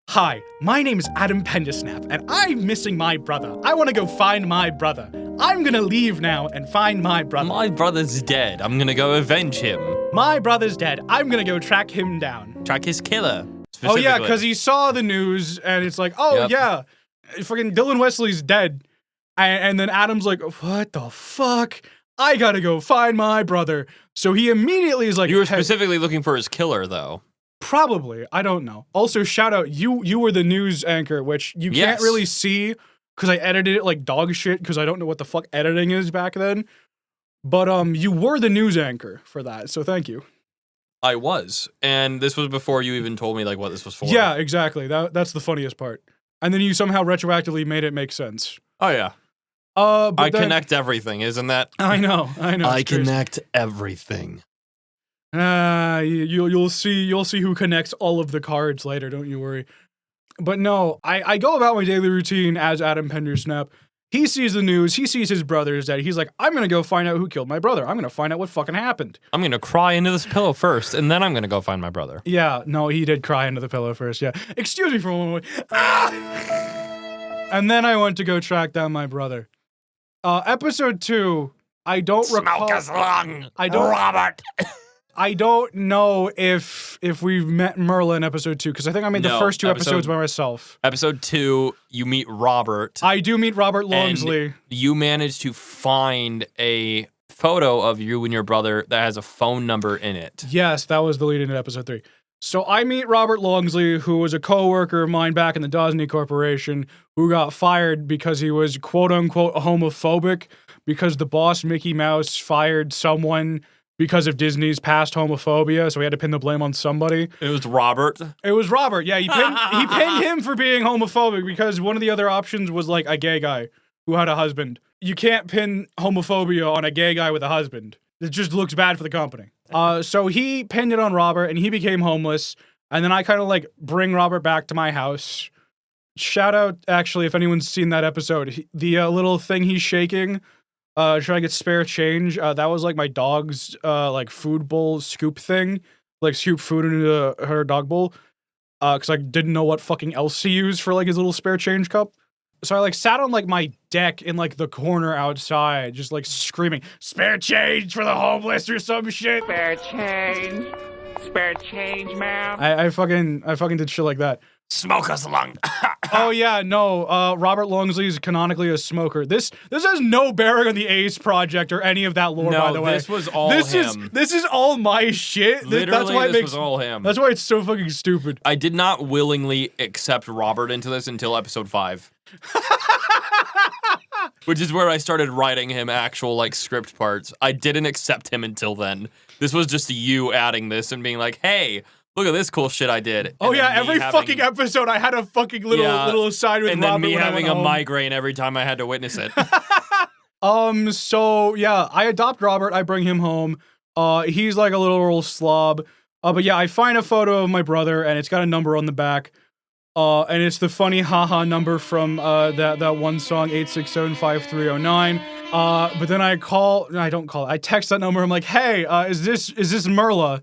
hi, my name is Adam Pendersnap, and I'm missing my brother. I want to go find my brother. I'm gonna leave now and find my brother.
My brother's dead. I'm gonna go avenge him.
My brother's dead. I'm gonna go track him down.
Track his killer.
Oh yeah, because he saw the news and it's like, oh yeah, fucking Dylan Wesley's dead. And then Adam's like, what the fuck? I gotta go find my brother. So he immediately is like,
you were specifically looking for his killer, though.
Probably. I don't know. Also, shout out, you were the news anchor, which you can't really see because I edited it like dog shit because I don't know what the fuck editing is back then. But you were the news anchor for that, so thank you.
I was. And this was before you even told me like what this was for.
Yeah, exactly. That's the funniest part. And then you somehow retroactively made it make sense.
Oh yeah.
But
I connect everything, isn't that?
I know.
I connect everything.
You'll see who connects all of the cards later, don't you worry. But no, I go about my daily routine as Adam Pendersnap. He sees the news, he sees his brother's dead. He's like, I'm gonna go find out who killed my brother. I'm gonna find out what fucking happened.
I'm gonna cry into this pillow first, and then I'm gonna go find my brother.
Yeah, no, he did cry into the pillow first, yeah. Excuse me for a moment. And then I went to go track down my brother. Episode 2, I don't recall.
Smoke us long,
Robert. I don't know if we've met Merla in episode 2, because I think I made the first 2 episodes by myself.
Episode 2, you meet Robert.
I do meet Robert Longsley.
And you manage to find a photo of you and your brother that has a phone number in it.
Yes, that was the lead into episode 3. So I meet Robert Longsley, who was a co-worker of mine back in the Dosney Corporation, who got fired because he was quote-unquote homophobic, because the boss, Mickey Mouse, fired someone because of Disney's past homophobia, so we had to pin the blame on somebody.
It was Robert.
It was Robert, yeah. He pinned him for being homophobic because one of the other options was like a gay guy who had a husband. You can't pin homophobia on a gay guy with a husband. It just looks bad for the company. So he pinned it on Robert, and he became homeless, and then I kind of like bring Robert back to my house. Shout out, actually, if anyone's seen that episode, the little thing he's shaking, trying to get spare change. That was like my dog's like food bowl scoop thing, like scoop food into her dog bowl, because I didn't know what fucking else to use for like his little spare change cup. So I like sat on like my deck in like the corner outside, just like screaming, "Spare change for the homeless" or some shit.
Spare change, ma'am.
I fucking did shit like that.
Smoke us along.
Oh yeah, no. Robert Longsley is canonically a smoker. This has no bearing on the Ace Project or any of that lore.
No,
by the way,
this was all him.
This is all my shit.
Literally,
that's why
this was all him.
That's why it's so fucking stupid.
I did not willingly accept Robert into this until episode 5. Which is where I started writing him actual like script parts. I didn't accept him until then. This was just you adding this and being like, hey, look at this cool shit I did.
Oh yeah, every fucking episode I had a fucking little aside with
and
Robert.
And then me having a
home.
migraine every time I had to witness it.
So yeah, I adopt Robert, I bring him home. He's like a little slob. But yeah, I find a photo of my brother and it's got a number on the back. And it's the funny haha number from that one song, 867-5309. But then I text that number, I'm like, hey, is this Merla?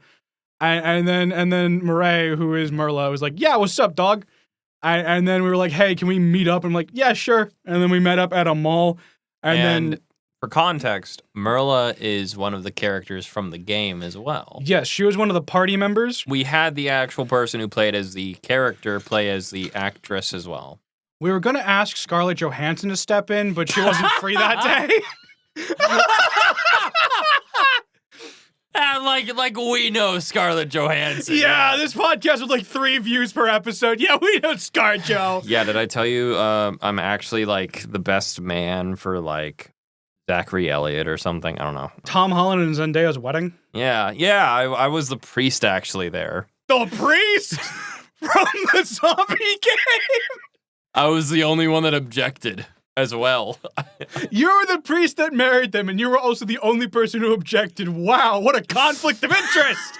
And then Murray, who is Merla, was like, yeah, what's up, dog? And then we were like, hey, can we meet up? I'm like, yeah, sure. And then we met up at a mall. And then,
for context, Merla is one of the characters from the game as well.
Yes, she was one of the party members.
We had the actual person who played as the character play as the actress as well.
We were going to ask Scarlett Johansson to step in, but she wasn't free that day.
Like we know Scarlett Johansson.
Yeah, this podcast with like 3 views per episode. Yeah, we know ScarJo.
Yeah, did I tell you I'm actually like the best man for like Zachary Elliott or something? I don't know.
Tom Holland and Zendaya's wedding?
Yeah, I was the priest actually there.
The priest? From the zombie game?
I was the only one that objected. as well.
You were the priest that married them, and you were also the only person who objected. Wow, what a conflict of interest!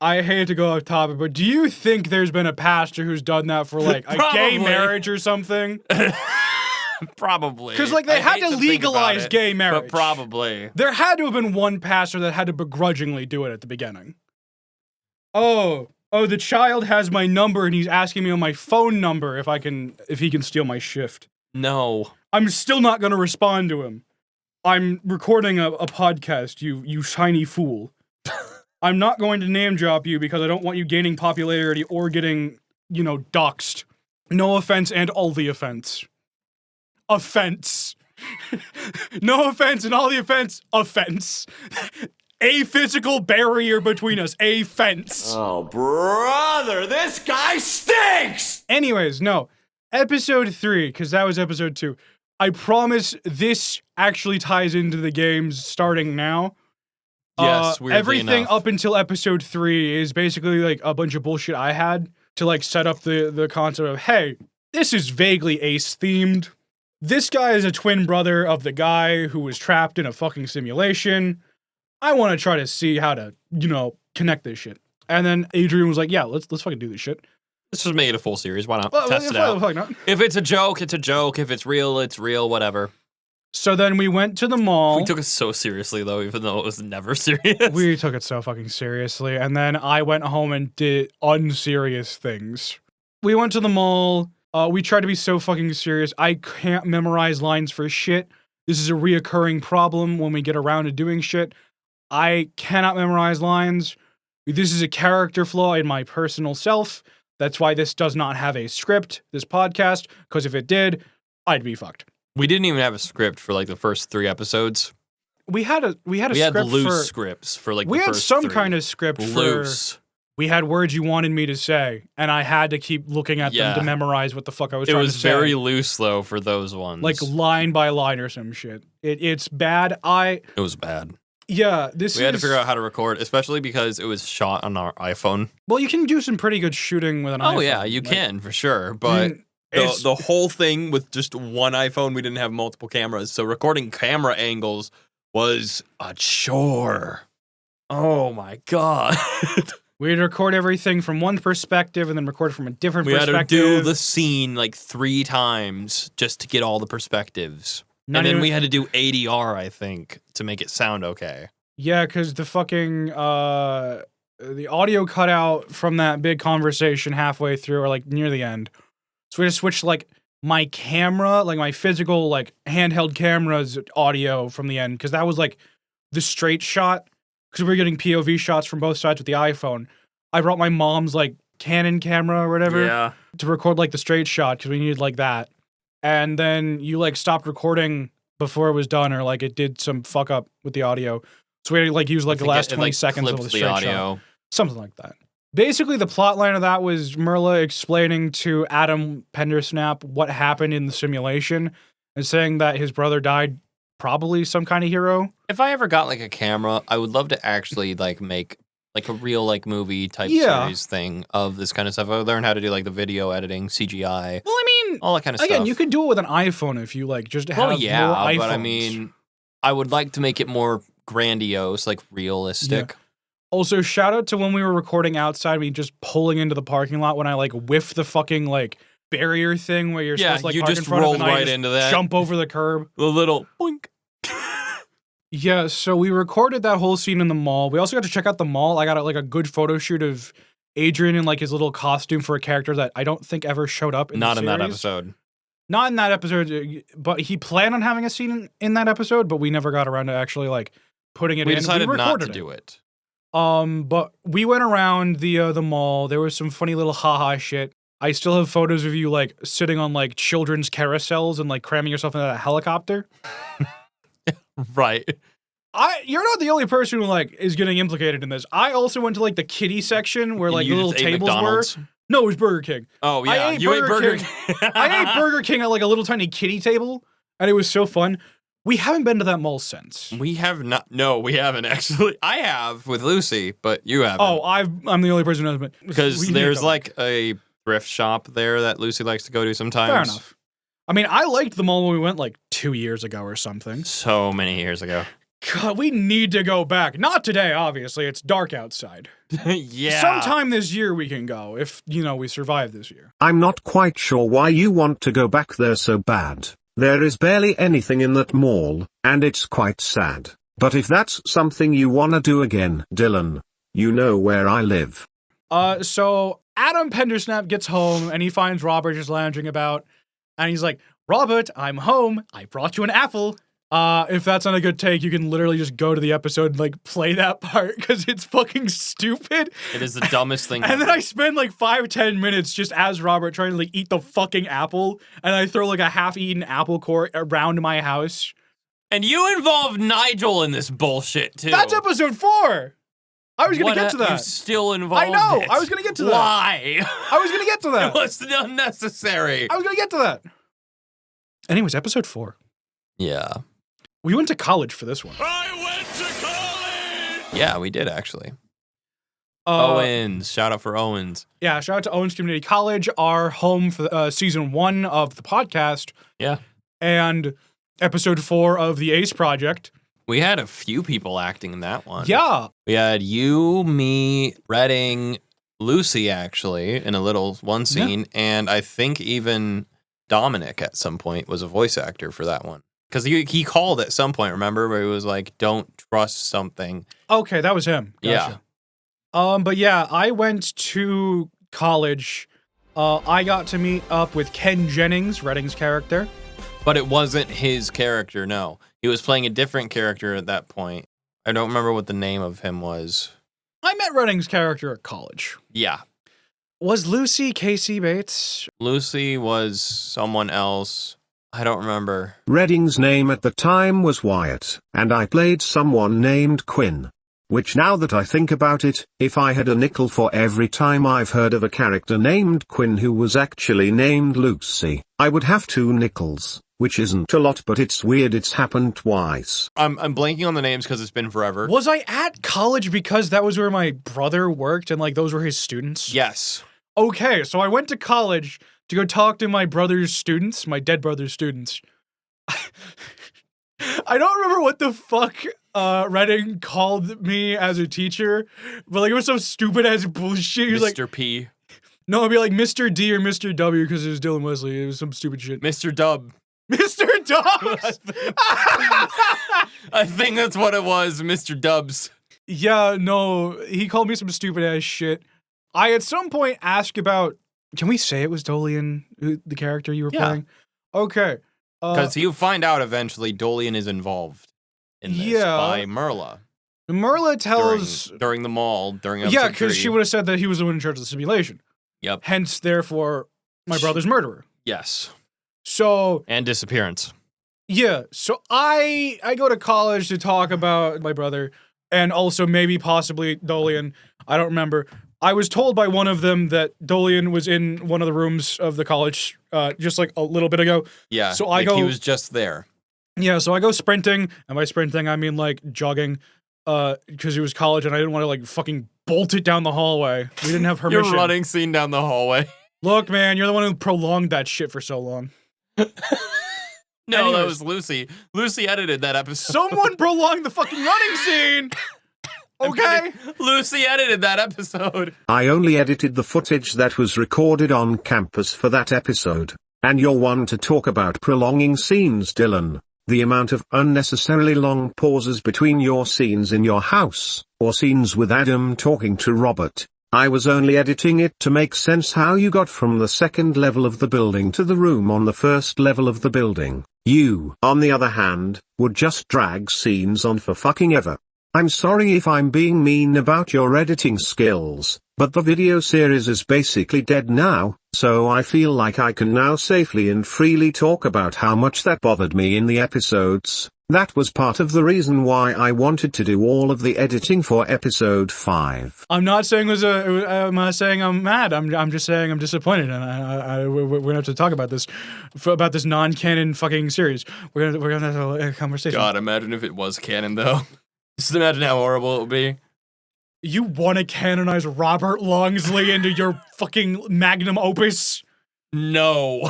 I hate to go off topic, but do you think there's been a pastor who's done that for, like, a gay marriage or something?
Probably.
Because, like, they had to legalize gay marriage.
But probably.
There had to have been one pastor that had to begrudgingly do it at the beginning. Oh, the child has my number and he's asking me on my phone number if he can steal my shift.
No.
I'm still not going to respond to him. I'm recording a podcast, you shiny fool. I'm not going to name drop you because I don't want you gaining popularity or getting, doxxed. No offense and all the offense. Offense. No offense and all the offense. Offense. A physical barrier between us. A fence.
Oh, brother, this guy stinks!
Anyways, no. Episode 3, because that was episode 2. I promise this actually ties into the games starting now.
Yes, weirdly
everything
enough.
up until episode 3 is basically like a bunch of bullshit I had to like set up the concept of, hey, this is vaguely Ace themed. This guy is a twin brother of the guy who was trapped in a fucking simulation. I want to try to see how to, connect this shit. And then Adrian was like, yeah, let's fucking do this shit.
Let's just make it a full series. Why not?
Well,
Test it out.
fuck not.
If it's a joke, it's a joke. If it's real, it's real. Whatever.
So then we went to the mall.
We took it so seriously, though, even though it was never serious.
We took it so fucking seriously. And then I went home and did unserious things. We went to the mall. We tried to be so fucking serious. I can't memorize lines for shit. This is a reoccurring problem when we get around to doing shit. I cannot memorize lines. This is a character flaw in my personal self. That's why this does not have a script, this podcast, because if it did, I'd be fucked.
We didn't even have a script for like the first 3 episodes.
We had
loose scripts for like
we
the
had
first
some
3.
kind of script
Loose.
for we had words you wanted me to say, and I had to keep looking at them to memorize what the fuck I was trying to say.
It was very loose though for those ones.
Like line by line or some shit. It's bad.
It was bad.
Yeah,
we had to figure out how to record, especially because it was shot on our iPhone.
Well, you can do some pretty good shooting with an iPhone.
Oh yeah, you can for sure, but the whole thing with just one iPhone, we didn't have multiple cameras, so recording camera angles was a chore. Oh my god.
We'd record everything from one perspective and then record from a different perspective.
We had to do the scene like 3 times just to get all the perspectives. And then we had to do ADR, I think, to make it sound okay.
Yeah, because the fucking, the audio cut out from that big conversation halfway through or like near the end. So we had to switch like my camera, like my physical, like handheld camera's audio from the end. Because that was like the straight shot. Because we were getting POV shots from both sides with the iPhone. I brought my mom's like Canon camera or whatever to record like the straight shot because we needed like that. And then you like stopped recording before it was done, or like it did some fuck up with the audio. So we had to like use like the last 20 seconds of the straight shot. Something like that. Basically, the plot line of that was Merla explaining to Adam Pendersnap what happened in the simulation and saying that his brother died, probably some kind of hero.
If I ever got like a camera, I would love to actually like make like a real like movie type series thing of this kind of stuff. I would learn how to do like the video editing, CGI.
Well, I mean,
all that kind of stuff.
Again, you could do it with an iPhone if you like just have more iPhones.
But I mean, I would like to make it more grandiose, like realistic.
Yeah. Also, shout out to when we were recording outside, me just pulling into the parking lot when I like whiffed the fucking like barrier thing where you're supposed to like
you
park
just
in front
rolled
of and
right into that.
Jump over the curb.
The little boink.
Yeah, so we recorded that whole scene in the mall. We also got to check out the mall. I got like a good photo shoot of Adrian in like his little costume for a character that I don't think ever showed up in the series.
Not in that episode.
Not in that episode, but he planned on having a scene in that episode, but we never got around to actually like putting it in.
We decided not to do it.
But we went around the mall. There was some funny little haha shit. I still have photos of you like sitting on like children's carousels and like cramming yourself into a helicopter.
Right.
You're not the only person who like is getting implicated in this. I also went to like the kiddie section where like the little tables were. No, it was Burger King.
Oh yeah, you ate Burger King.
I ate Burger King at like a little tiny kiddie table, and it was so fun. We haven't been to that mall since.
We have not. No, we haven't actually. I have with Lucy, but you haven't.
Oh, I'm the only person who hasn't been.
Because there's like a thrift shop there that Lucy likes to go to sometimes.
Fair enough. I mean, I liked them all when we went like 2 years ago or something.
So many years ago.
God, we need to go back. Not today, obviously. It's dark outside.
Yeah.
Sometime this year we can go if, we survive this year.
I'm not quite sure why you want to go back there so bad. There is barely anything in that mall, and it's quite sad. But if that's something you wanna do again, Dylan, you know where I live.
So Adam Pendersnap gets home and he finds Robert just lounging about. And he's like, Robert, I'm home. I brought you an apple. If that's not a good take, you can literally just go to the episode and like play that part because it's fucking stupid.
It is the dumbest thing.
And then I spend like 5-10 minutes just as Robert trying to like eat the fucking apple, and I throw like a half-eaten apple core around my house.
And you involved Nigel in this bullshit too.
That's episode 4. I was gonna get to that.
You're still involved.
I know. I was gonna get to that.
Why?
I was gonna get to that.
It was unnecessary.
I was gonna get to that. Anyways, episode 4.
Yeah.
We went to college for this one.
I went to college!
Yeah, we did actually. Owens. Shout out for Owens.
Yeah, shout out to Owens Community College, our home for season 1 of the podcast.
Yeah.
And episode 4 of the Ace Project.
We had a few people acting in that one.
Yeah.
We had you, me, Redding, Lucy actually in a little one scene, and I think even Dominic at some point was a voice actor for that one. Because he called at some point, remember, where he was like, don't trust something.
Okay, that was him. Gotcha.
Yeah.
But yeah, I went to college. I got to meet up with Ken Jennings, Redding's character.
But it wasn't his character, no. He was playing a different character at that point. I don't remember what the name of him was.
I met Redding's character at college.
Yeah.
Was Lucy Casey Bates?
Lucy was someone else. I don't remember.
Redding's name at the time was Wyatt, and I played someone named Quinn. Which now that I think about it, if I had a nickel for every time I've heard of a character named Quinn who was actually named Lucy, I would have 2 nickels, which isn't a lot, but it's weird it's happened twice.
I'm blanking on the names because it's been forever.
Was I at college because that was where my brother worked and like those were his students?
Yes.
Okay, so I went to college to go talk to my brother's students, my dead brother's students. I don't remember what the fuck Redding called me as a teacher, but like it was some stupid ass bullshit. He was
Mr.
like,
P.
No, it'd be like Mr. D or Mr. W because it was Dylan Wesley. It was some stupid shit.
Mr. Dub.
Mr. Dubs!
I think that's what it was, Mr. Dubs.
Yeah, no, he called me some stupid ass shit. I at some point asked about, can we say it was Dolian, the character you were playing? Okay.
Because you find out eventually Dolian is involved in this by Merla.
Merla tells...
During the mall, during episode
Yeah, because
3.
she would have said that he was the one in charge of the simulation.
Yep.
Hence, therefore, my brother's murderer.
Yes.
So...
And disappearance.
Yeah, so I go to college to talk about my brother, and also maybe possibly Dolian. I don't remember. I was told by one of them that Dolian was in one of the rooms of the college just like a little bit ago.
Yeah,
so I go.
He was just there.
Yeah, so I go sprinting, and by sprinting I mean like jogging, because it was college and I didn't want to like fucking bolt it down the hallway. We didn't have permission.
Your running scene down the hallway.
Look, man, you're the one who prolonged that shit for so long.
No,
Anyways.
that was Lucy. Lucy edited that episode.
Someone prolonged the fucking running scene! Okay?
Lucy edited that episode.
I only edited the footage that was recorded on campus for that episode. And you're one to talk about prolonging scenes, Dylan. The amount of unnecessarily long pauses between your scenes in your house, or scenes with Adam talking to Robert. I was only editing it to make sense how you got from the second level of the building to the room on the first level of the building. You, on the other hand, would just drag scenes on for fucking ever. I'm sorry if I'm being mean about your editing skills, but the video series is basically dead now, so I feel like I can now safely and freely talk about how much that bothered me in the episodes. That was part of the reason why I wanted to do all of the editing for episode 5.
I'm not saying I'm not saying I'm mad. I'm just saying I'm disappointed, and we're gonna have to talk about this, about this non-canon fucking series. We're gonna have a conversation.
God, imagine if it was canon though. Just imagine how horrible it would be.
You want to canonize Robert Longsley into your fucking magnum opus?
No.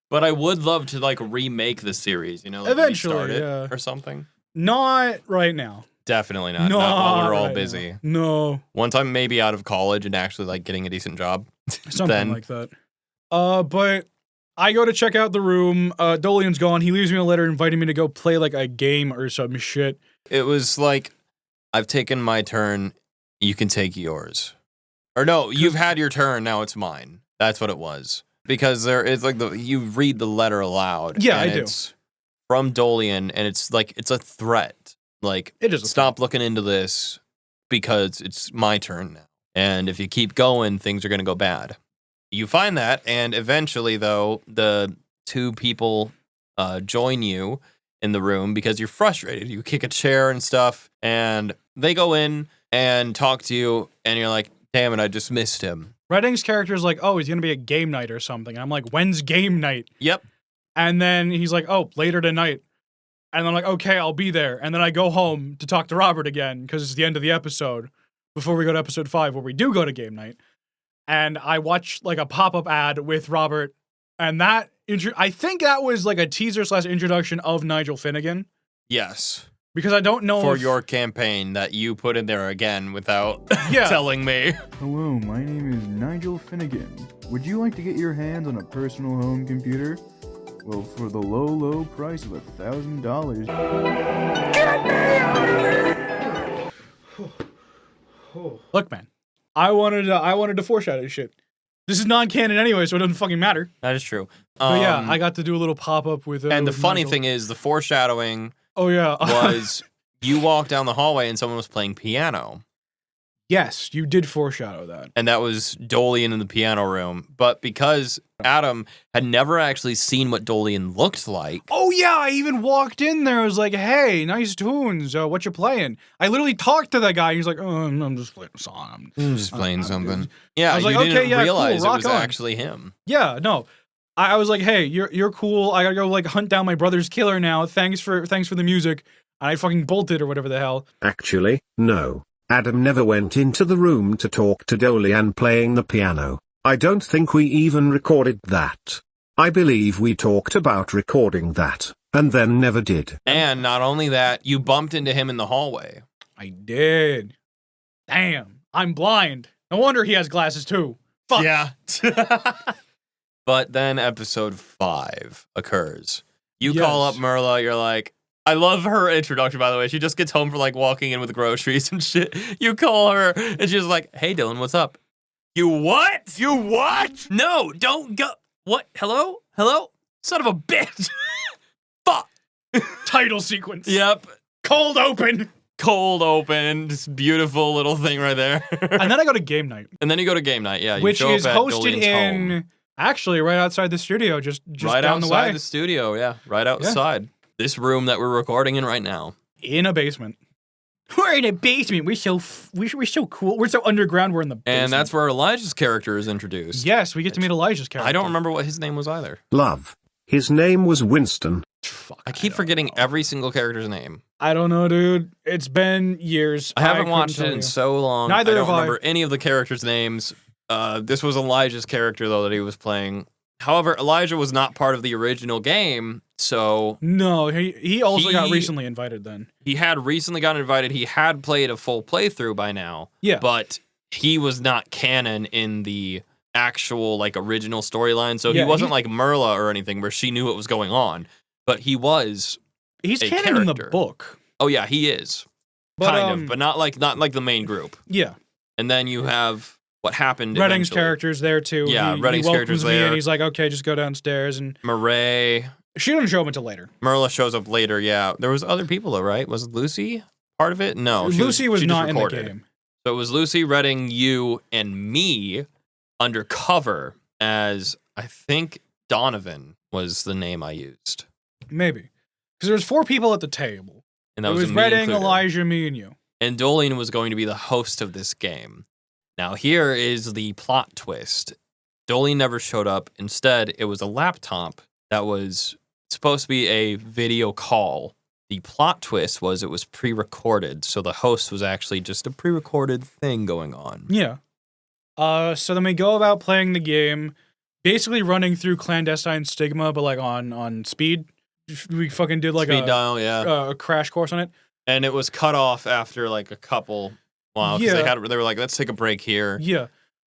But I would love to like remake the series, you know, like
Eventually,
restart it
yeah.
or something.
Not right now.
Definitely not.
No,
Not while we're all
right
busy.
now. No,
Once I'm maybe out of college and actually like getting a decent job,
something
then
like that. But I go to check out the room. Dolian's gone. He leaves me a letter inviting me to go play like a game or some shit.
it was like, I've taken my turn. You can take yours. Or no, you've had your turn. Now it's mine. That's what it was. Because there is like you read the letter aloud.
Yeah,
and
I do.
It's from Dolian, and it's like it's a threat. Like,
It is a
stop looking into this because it's my turn now. And if you keep going, things are going to go bad. You find that, and eventually, though, the two people join you in the room because you're frustrated. You kick a chair and stuff, and they go in and talk to you, and you're like, damn it, I just missed him.
Redding's character is like, oh, he's going to be at game night or something. And I'm like, when's game night?
Yep.
And then he's like, oh, later tonight. And I'm like, okay, I'll be there. And then I go home to talk to Robert again because it's the end of the episode before we go to episode 5 where we do go to game night. And I watch like a pop-up ad with Robert. And that, I think that was like a teaser / introduction of Nigel Finnegan.
Yes.
Because I don't know
For
if-
your campaign that you put in there again without
Yeah.
telling me.
Hello, my name is Nigel Finnegan. Would you like to get your hands on a personal home computer? Well, for the low, low price of $1,000.
Look, man, I wanted to foreshadow shit. This is non-canon anyway, so it doesn't fucking matter.
That is true.
But yeah, I got to do a little pop-up with
And the
with
funny
Nigel.
thing is, the foreshadowing
Oh yeah.
was you walked down the hallway and someone was playing piano.
Yes, you did foreshadow that.
And that was Dolian in the piano room. But because Adam had never actually seen what Dolian looked like.
Oh yeah, I even walked in there. I was like, "Hey, nice tunes. What you playing?" I literally talked to that guy. He's like, "Oh, I'm just playing a song.
I'm just playing something." Yeah,
I was like,
you didn't
okay, yeah,
realize
cool,
it was
rock on.
actually him.
Yeah, no. I was like, "Hey, you're cool. I gotta go like hunt down my brother's killer now. Thanks for the music." And I fucking bolted or whatever the hell.
Actually, no. Adam never went into the room to talk to Dolian playing the piano. I don't think we even recorded that. I believe we talked about recording that, and then never did.
And not only that, you bumped into him in the hallway.
I did. Damn, I'm blind. No wonder he has glasses too. Fuck.
Yeah. But then episode 5 occurs. You call up
Yes.
Merla, you're like, I love her introduction, by the way. She just gets home from like walking in with groceries and shit. You call her, and she's like, hey, Dylan, what's up? You what?
You what?
No, don't go. What? Hello? Hello? Son of a bitch. Fuck.
Title sequence.
Yep.
Cold open.
Cold open. Just beautiful little thing right there.
And then I go to game night,
And then you go to game night. Yeah. You
which
show
is
up at
hosted
Dolian's
in
home.
actually right outside the studio, just
Right
down the
outside
way,
the studio. Yeah. Right outside. This room that we're recording in right now.
in a basement. We're in a basement. We're so cool. We're so underground. We're in the basement.
And that's where Elijah's character is introduced.
yes, we get to meet Elijah's character.
I don't remember what his name was either.
Love. His name was Winston.
Fuck,
I keep
don't
forgetting
know.
every single character's name.
I don't know, dude. It's been years.
I haven't
couldn't
watched
tell
it in
you.
so long.
Neither
I don't
have I.
remember any of the characters' names. This was Elijah's character, though, that he was playing. However, Elijah was not part of the original game, so
No, he also got
He-
recently invited. Then
he had recently gotten invited. He had played a full playthrough by now.
Yeah.
But he was not canon in the actual, like, original storyline, so
Yeah,
he wasn't
he-
like Merla or anything where she knew what was going on. But he was...
he's
a
canon in the
character.
book.
Oh, yeah, he is.
But,
Kind of, but not like the main group.
Yeah,
And then you have what happened
Redding's
eventually.
character's there too.
Yeah,
he
Redding's
welcomes
character's
me
there.
and he's like, okay, just go downstairs. And
Murray.
she doesn't show up until later.
Merla shows up later, yeah. There was other people, though, right? Was Lucy part of it? No.
Lucy was
she just
not in the
recorded.
game.
So it was Lucy, Redding, you, and me undercover as, I think, Donovan was the name I used.
Maybe because there was 4 people at the table.
And that
It was
me
Redding,
included.
Elijah, me, and you.
And Dolian was going to be the host of this game. Now, here is the plot twist. Dolian never showed up. Instead, it was a laptop that was supposed to be a video call. The plot twist was it was pre-recorded, so the host was actually just a pre-recorded thing going on.
Yeah. So then we go about playing the game. basically running through clandestine stigma, but like on speed. We fucking did like
Speed dial, yeah.
a crash course on it.
And it was cut off after like a couple. Wow, because they were like, let's take a break here.
Yeah.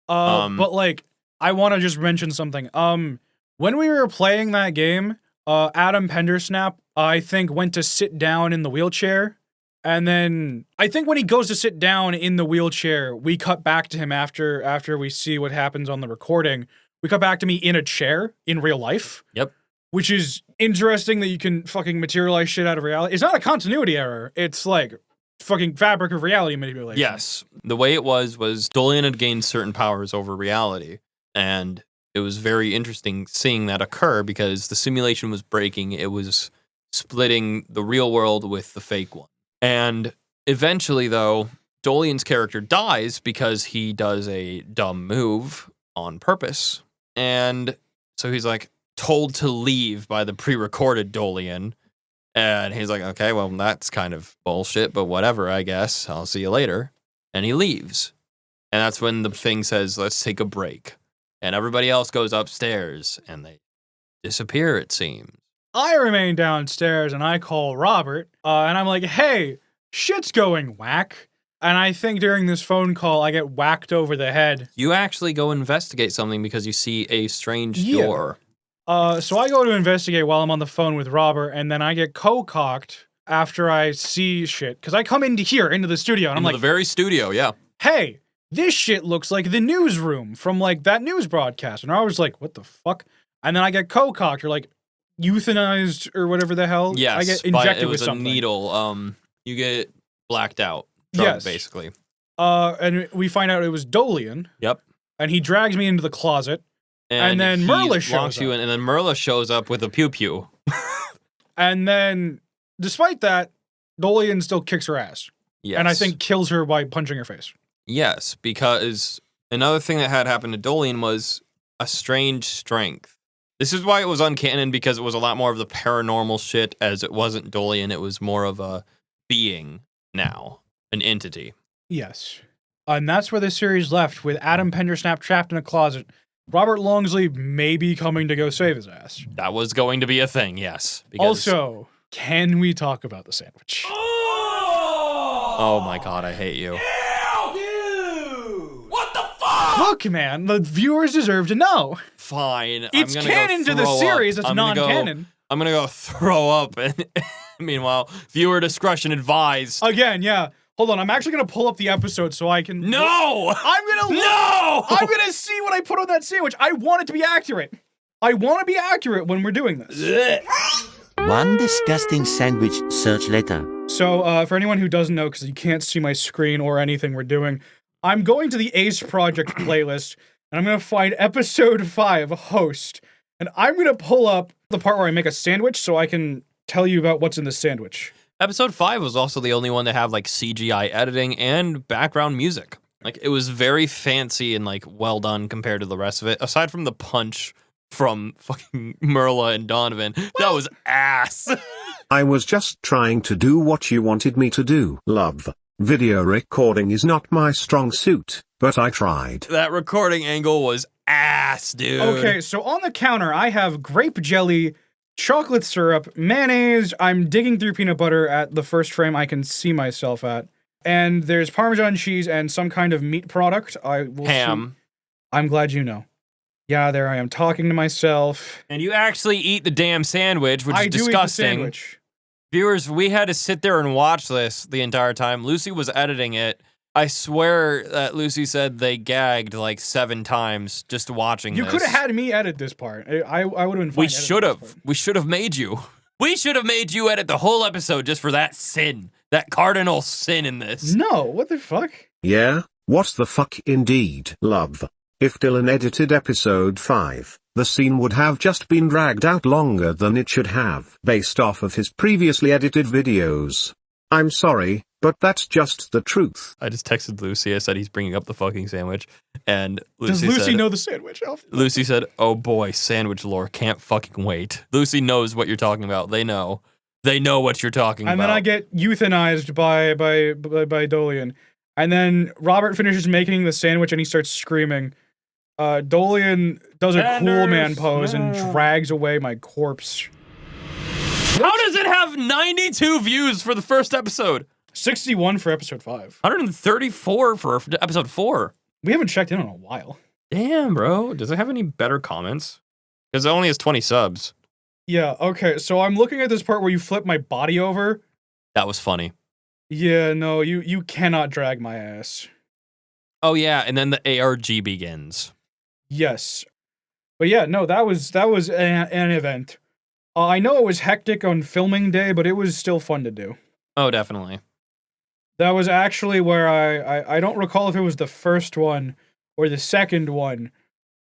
But like, I want to just mention something. When we were playing that game, Adam Pendersnap, I think, went to sit down in the wheelchair. And then I think when he goes to sit down in the wheelchair, we cut back to him after we see what happens on the recording. We cut back to me in a chair in real life.
Yep.
Which is interesting that you can fucking materialize shit out of reality. It's not a continuity error. It's like fucking fabric of reality manipulation.
Yes. The way it was Dolian had gained certain powers over reality. And it was very interesting seeing that occur because the simulation was breaking. It was splitting the real world with the fake one. And eventually, though, Dolian's character dies because he does a dumb move on purpose. And so he's like told to leave by the pre-recorded Dolian. And he's like, okay, well, that's kind of bullshit, but whatever, I guess. I'll see you later. And he leaves. And that's when the thing says, let's take a break. And everybody else goes upstairs and they disappear, it seems.
I remain downstairs and I call Robert and I'm like, hey, shit's going whack. And I think during this phone call, I get whacked over the head.
You actually go investigate something because you see a strange door.
So I go to investigate while I'm on the phone with Robert, and then I get co-cocked after I see shit. Because I come into the studio, and I'm like,
the very studio, yeah.
Hey, this shit looks like the newsroom from like that news broadcast. And I was like, what the fuck? And then I get co-cocked or like euthanized or whatever the hell.
Yes,
I get injected with
a
something.
needle. You get blacked out. Drunk, basically.
And we find out it was Dolian.
Yep.
And he drags me into the closet. And then Merla shows up.
And then Merla shows up with a pew-pew.
And then, despite that, Dolian still kicks her ass.
Yes.
And I think kills her by punching her face.
Yes, because another thing that had happened to Dolian was a strange strength. This is why it was uncanon, because it was a lot more of the paranormal shit, as it wasn't Dolian. It was more of a being now, an entity.
Yes. And that's where this series left, with Adam Pendersnap trapped in a closet. Robert Longsley may be coming to go save his ass.
That was going to be a thing, yes.
Also, can we talk about the sandwich?
Oh my god, I hate you.
Dude! What the fuck?
Look, man, the viewers deserve to know.
Fine.
It's canon to the series, it's non-canon.
I'm gonna go throw up, and meanwhile, viewer discretion advised.
Again, yeah. Hold on, I'm actually gonna pull up the episode so I can.
No!
I'm gonna.
No!
I'm gonna see what I put on that sandwich. I want it to be accurate. I want to be accurate when we're doing this.
One disgusting sandwich search letter.
So, for anyone who doesn't know, because you can't see my screen or anything we're doing, I'm going to the Ace Project playlist, and I'm gonna find episode 5, host, and I'm gonna pull up the part where I make a sandwich so I can tell you about what's in the sandwich.
Episode 5 was also the only one to have like CGI editing and background music. Like, it was very fancy and like well done compared to the rest of it. Aside from the punch from fucking Merla and Donovan, that was ass.
I was just trying to do what you wanted me to do. Love. Video recording is not my strong suit, but I tried.
That recording angle was ass, dude.
Okay, so on the counter, I have grape jelly, chocolate syrup, mayonnaise. I'm digging through peanut butter at the first frame I can see myself at. And there's Parmesan cheese and some kind of meat product. I will
Ham.
I'm glad you know. Yeah, there I am talking to myself.
And you actually eat the damn sandwich, which is disgusting.
I do eat the sandwich.
Viewers, we had to sit there and watch this the entire time. Lucy was editing it. I swear that Lucy said they gagged like 7 times just watching
You
this.
could have had me edit this part. I would have been fine.
We should have. We should have made you. We should have made you edit the whole episode just for that sin. That cardinal sin in this.
No, what the fuck?
Yeah, what the fuck indeed. Love. If Dylan edited episode 5, the scene would have just been dragged out longer than it should have, based off of his previously edited videos. I'm sorry, but that's just the truth.
I just texted Lucy. I said he's bringing up the fucking sandwich. And
Does Lucy know the sandwich?
Lucy said, oh boy, sandwich lore, can't fucking wait. Lucy knows what you're talking about. They know. They know what you're talking about.
And then I get euthanized by Dolian. And then Robert finishes making the sandwich and he starts screaming. Dolian does a cool man pose and drags away my corpse.
How does it have 92 views for the first episode?
61 for episode 5.
134 for episode 4.
We haven't checked in a while.
Damn, bro. Does it have any better comments? Because it only has 20 subs.
Yeah, okay, so I'm looking at this part where you flip my body over.
That was funny.
Yeah, no, you cannot drag my ass.
Oh, yeah, and then the ARG begins.
Yes. But yeah, no, that was an event. I know it was hectic on filming day, but it was still fun to do.
Oh, definitely.
That was actually where I don't recall if it was the first one or the second one,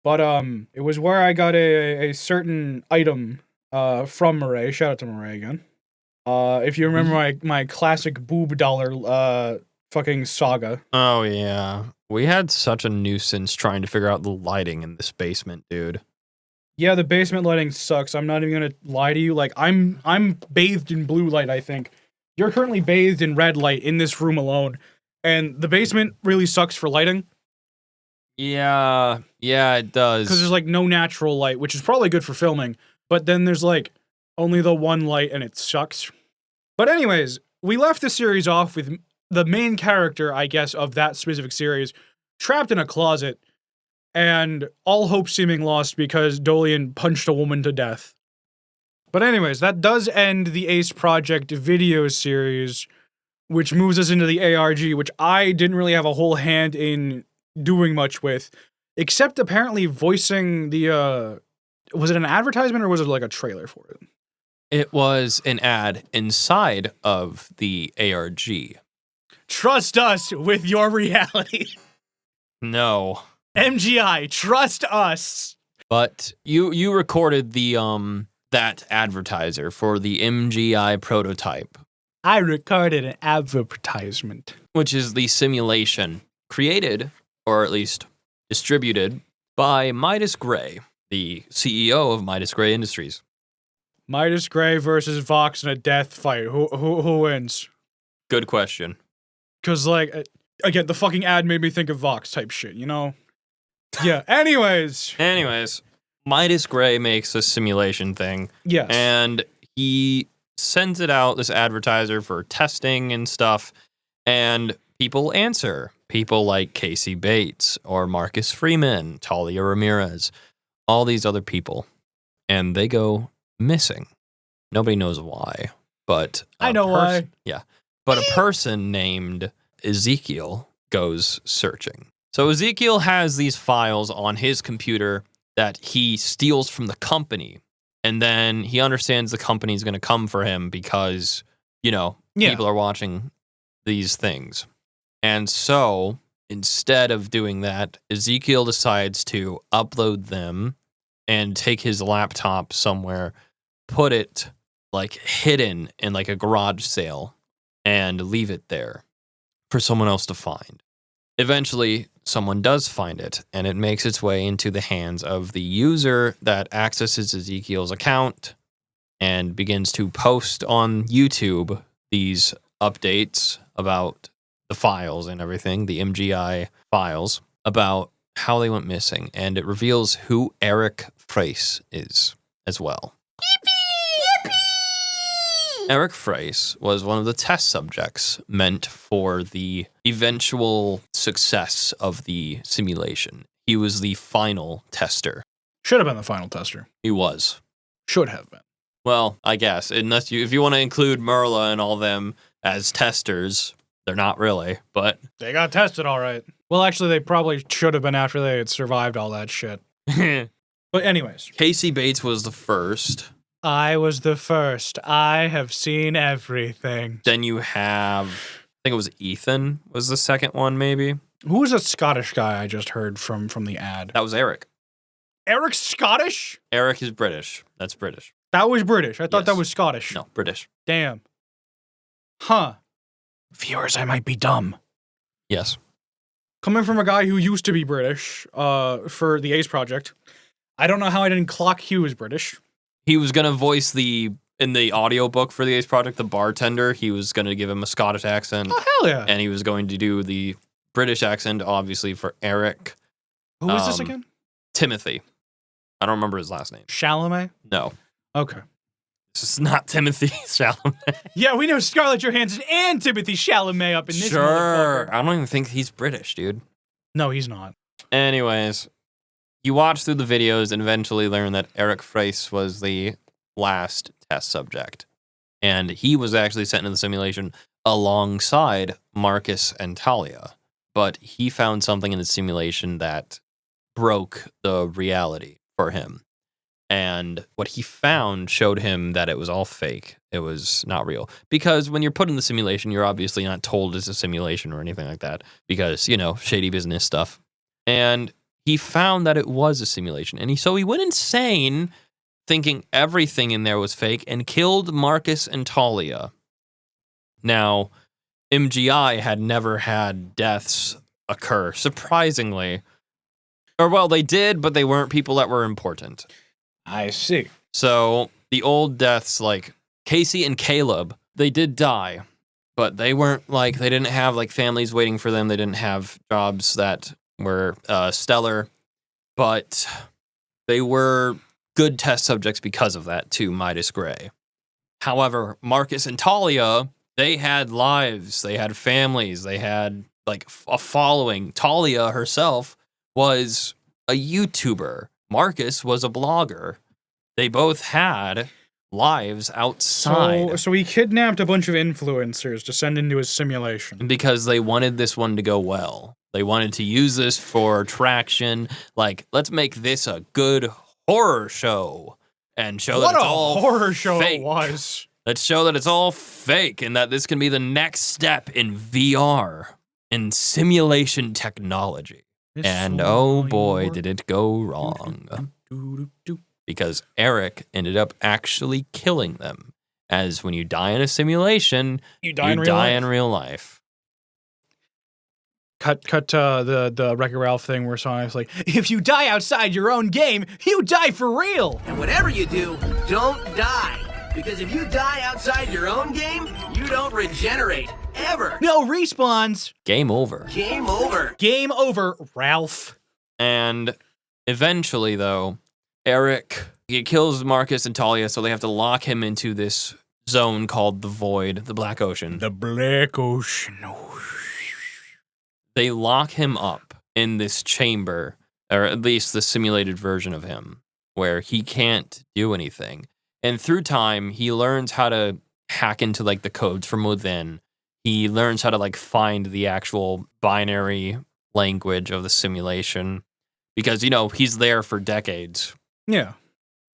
but it was where I got a certain item from Murray. Shout out to Murray again. If you remember my classic boob dollar fucking saga.
Oh, yeah. We had such a nuisance trying to figure out the lighting in this basement, dude.
Yeah, the basement lighting sucks. I'm not even gonna lie to you. Like, I'm bathed in blue light, I think. You're currently bathed in red light in this room alone. And the basement really sucks for lighting.
Yeah, it does.
Because there's, like, no natural light, which is probably good for filming. But then there's, like, only the one light, and it sucks. But anyways, we left the series off with the main character, I guess, of that specific series, trapped in a closet, and all hope seeming lost because Dolian punched a woman to death. But anyways, that does end the Ace Project video series, which moves us into the ARG, which I didn't really have a whole hand in doing much with, except apparently voicing the, was it an advertisement or was it like a trailer for it?
It was an ad inside of the ARG.
Trust us with your reality.
No.
MGI, trust us.
But you recorded the that advertiser for the MGI prototype.
I recorded an advertisement.
Which is the simulation created, or at least distributed, by Midas Gray, the CEO of Midas Gray Industries.
Midas Gray versus Vox in a death fight. Who wins?
Good question.
Because, like, again, the fucking ad made me think of Vox type shit, you know? Yeah, anyways,
Midas Gray makes a simulation thing.
Yes.
And he sends it out, this advertiser, for testing and stuff, and people answer. People like Casey Bates or Marcus Freeman, Talia Ramirez, all these other people. And they go missing. Nobody knows why, but
I know why.
Yeah. But a person named Ezekiel goes searching. So Ezekiel has these files on his computer that he steals from the company. And then he understands the company's going to come for him because, people are watching these things. And so instead of doing that, Ezekiel decides to upload them and take his laptop somewhere, put it like hidden in like a garage sale and leave it there for someone else to find. Eventually, someone does find it, and it makes its way into the hands of the user that accesses Ezekiel's account and begins to post on YouTube these updates about the files and everything, the MGI files, about how they went missing, and it reveals who Eric Frace is as well. Eric Frace was one of the test subjects meant for the eventual success of the simulation. He was the final tester.
Should have been the final tester.
He was.
Should have been.
Well, I guess, unless if you want to include Merla and all them as testers, they're not really, but
they got tested all right. Well, actually, they probably should have been after they had survived all that shit. But anyways.
Casey Bates was the first.
I was the first. I have seen everything.
Then you have, I think it was Ethan was the second one, maybe.
Who was that Scottish guy I just heard from the ad?
That was Eric.
Eric's Scottish?
Eric is British. That's British.
That was British. I thought that was Scottish.
No, British.
Damn. Huh. Viewers, I might be dumb.
Yes.
Coming from a guy who used to be British for the Ace Project, I don't know how I didn't clock he was British.
He was going to voice in the audiobook for the Ace Project, the bartender. He was going to give him a Scottish accent.
Oh, hell yeah.
And he was going to do the British accent, obviously, for Eric.
Who is this again?
Timothy. I don't remember his last name.
Chalamet?
No.
Okay.
This is not Timothy Chalamet.
Yeah, we know Scarlett Johansson and Timothy Chalamet up in this
Sure.
motherfucker.
I don't even think he's British, dude.
No, he's not.
Anyways, you watch through the videos and eventually learn that Eric Freis was the last test subject. And he was actually sent into the simulation alongside Marcus and Talia. But he found something in the simulation that broke the reality for him. And what he found showed him that it was all fake. It was not real. Because when you're put in the simulation, you're obviously not told it's a simulation or anything like that. Because, shady business stuff. And he found that it was a simulation. And so he went insane thinking everything in there was fake and killed Marcus and Talia. Now, MGI had never had deaths occur, surprisingly. Or, well, they did, but they weren't people that were important.
I see.
So the old deaths, like Casey and Caleb, they did die, but they weren't they didn't have families waiting for them. They didn't have jobs that were stellar, but they were good test subjects because of that to Midas Gray. However, Marcus and Talia, they had lives, they had families, they had a following. Talia herself was a YouTuber. Marcus was a blogger. They both had lives outside.
So he kidnapped a bunch of influencers to send into his simulation.
Because they wanted this one to go well. They wanted to use this for traction. Let's make this a good horror show. And show that it's all
What a horror show
fake.
it was.
Let's show that it's all fake and that this can be the next step in VR, in simulation technology. And oh boy, did it go wrong. Because Eric ended up actually killing them. As when you die in a simulation, you die in real life.
Cut the Wreck-It Ralph thing where Sonic's like, if you die outside your own game, you die for real.
And whatever you do, don't die. Because if you die outside your own game, you don't regenerate. Ever.
No respawns.
Game over.
Game over.
Game over, Ralph.
And eventually, though, Eric, he kills Marcus and Talia, so they have to lock him into this zone called the Void, the Black Ocean.
The Black Ocean.
They lock him up in this chamber, or at least the simulated version of him, where he can't do anything. And through time, he learns how to hack into the codes from within. He learns how to find the actual binary language of the simulation because, he's there for decades.
Yeah.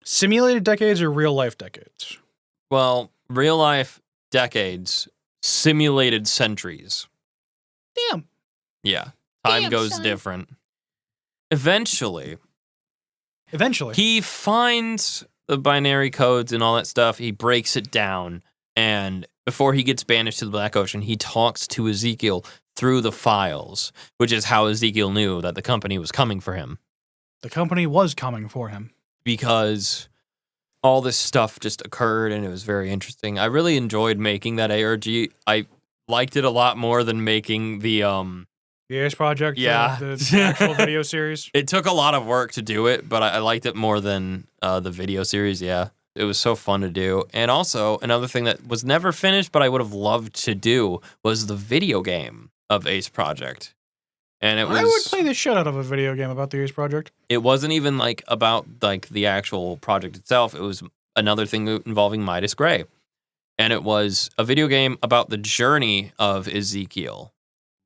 Simulated decades or real life decades?
Well, real life decades, simulated centuries.
Damn.
Yeah. Time goes different. Eventually, he finds the binary codes and all that stuff. He breaks it down. And before he gets banished to the Black Ocean, he talks to Ezekiel through the files, which is how Ezekiel knew that the company was coming for him.
The company was coming for him.
Because all this stuff just occurred and it was very interesting. I really enjoyed making that ARG. I liked it a lot more than making the
Ace Project,
yeah.
the actual video series.
It took a lot of work to do it, but I liked it more than the video series, yeah. It was so fun to do. And also, another thing that was never finished, but I would have loved to do, was the video game of Ace Project. And I
would play the shit out of a video game about the Ace Project.
It wasn't even about the actual project itself. It was another thing involving Midas Gray. And it was a video game about the journey of Ezekiel.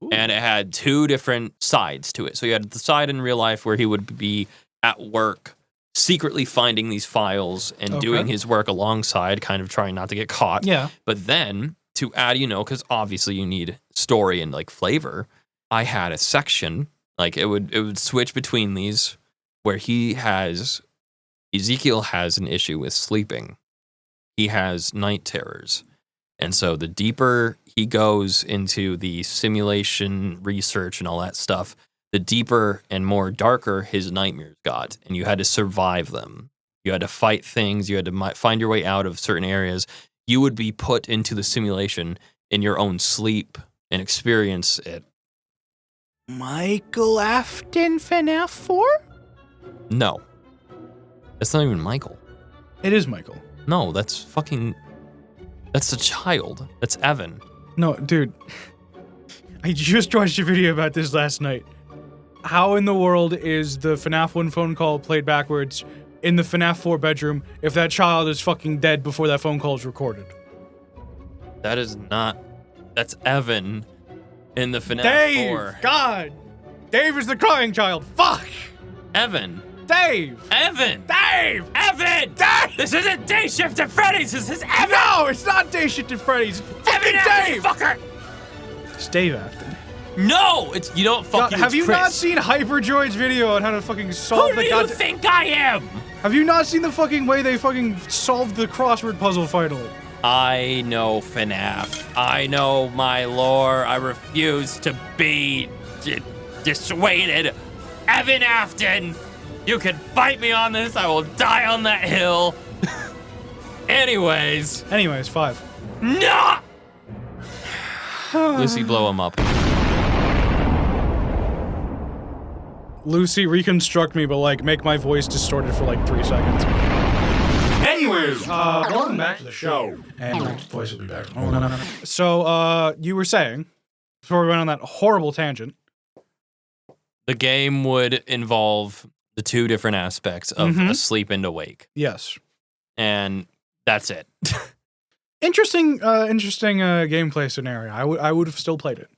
Ooh. And it had two different sides to it. So you had the side in real life where he would be at work secretly finding these files and doing his work alongside, kind of trying not to get caught.
Yeah.
But then to add, because obviously you need story and flavor, I had a section, it would switch between these where Ezekiel has an issue with sleeping. He has night terrors. And so the deeper he goes into the simulation research and all that stuff, the deeper and more darker his nightmares got, and you had to survive them. You had to fight things. You had to find your way out of certain areas. You would be put into the simulation in your own sleep and experience it.
Michael Afton FNAF 4?
No. That's not even Michael.
It is Michael.
No, that's a child. That's Evan.
No, dude. I just watched a video about this last night. How in the world is the FNAF 1 phone call played backwards in the FNAF 4 bedroom if that child is fucking dead before that phone call is recorded?
That's Evan in the FNAF
Dave!
4.
God! Dave is the crying child. Fuck!
Evan.
Dave!
Evan!
Dave!
Evan!
Dave!
This isn't Day Shift at Freddy's. This is Evan!
No, it's not Day Shift at Freddy's. It's fucking Dave!
Fucker!
It's Dave Afton.
No! It's, you don't fuck
God, have you not seen Hyperdroid's video on how to fucking solve
Who do you think I am?
Have you not seen the fucking way they fucking solved the crossword puzzle finally?
I know FNAF. I know my lore. I refuse to be dissuaded. Evan Afton, you can fight me on this. I will die on that hill. Anyways,
5.
No! Lucy, blow him up.
Lucy, reconstruct me, but like make my voice distorted for like 3 seconds.
Anyways, welcome back to the show.
And my voice will be back. Oh, no. So, you were saying, before we went on that horrible tangent.
The game would involve the two different aspects of asleep and awake.
Yes.
And that's it.
Interesting gameplay scenario. I would have still played it.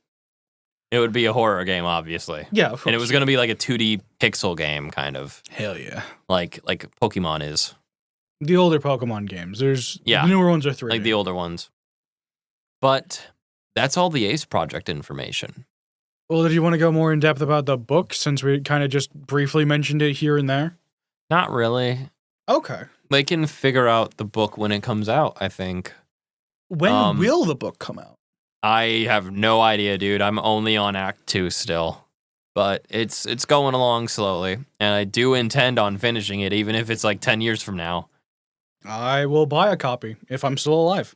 It would be a horror game, obviously.
Yeah, of course.
And it was going to be like a 2D pixel game, kind of.
Hell yeah.
Like Pokemon is.
The older Pokemon games. The newer ones are 3D.
Like the older ones. But that's all the Ace Project information.
Well, did you want to go more in depth about the book since we kind of just briefly mentioned it here and there?
Not really.
Okay.
They can figure out the book when it comes out, I think.
When will the book come out?
I have no idea, dude. I'm only on Act 2 still. But it's going along slowly. And I do intend on finishing it, even if it's like 10 years from now.
I will buy a copy if I'm still alive.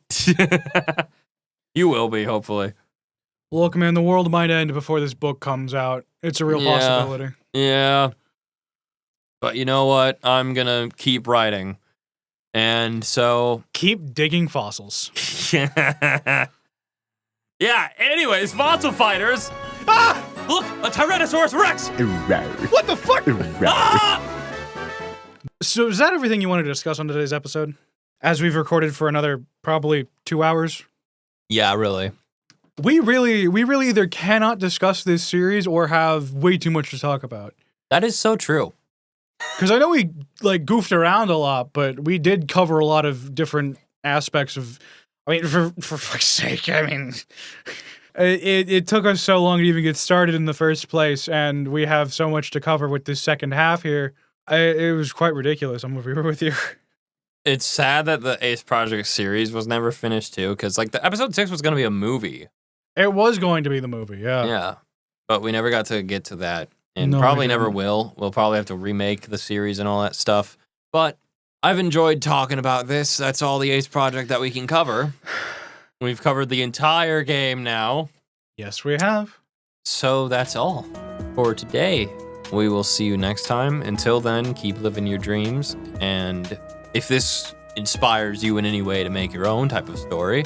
You will be, hopefully.
Look, man, the world might end before this book comes out. It's a real possibility.
Yeah. But you know what? I'm going to keep writing. And so...
Keep digging fossils.
Yeah, anyways, fossil fighters. Ah! Look, a Tyrannosaurus Rex.
What the fuck? Ah! So is that everything you wanted to discuss on today's episode? As we've recorded for another probably 2 hours?
Yeah, really.
We really either cannot discuss this series or have way too much to talk about.
That is so true.
Because I know we like goofed around a lot, but we did cover a lot of different aspects of. I mean, for fuck's sake, I mean, it took us so long to even get started in the first place, and we have so much to cover with this second half here. It was quite ridiculous. I'm over here with you.
It's sad that the Ace Project series was never finished too, because like the episode 6 was going to be a movie.
It was going to be the movie, yeah.
Yeah, but we never got to get to that, and
No,
probably
we
never
didn't.
will. We'll probably have to remake the series and all that stuff. But I've enjoyed talking about this. That's all the Ace Project that we can cover. We've covered the entire game now.
Yes, we have.
So that's all for today. We will see you next time. Until then, keep living your dreams. And if this inspires you in any way to make your own type of story,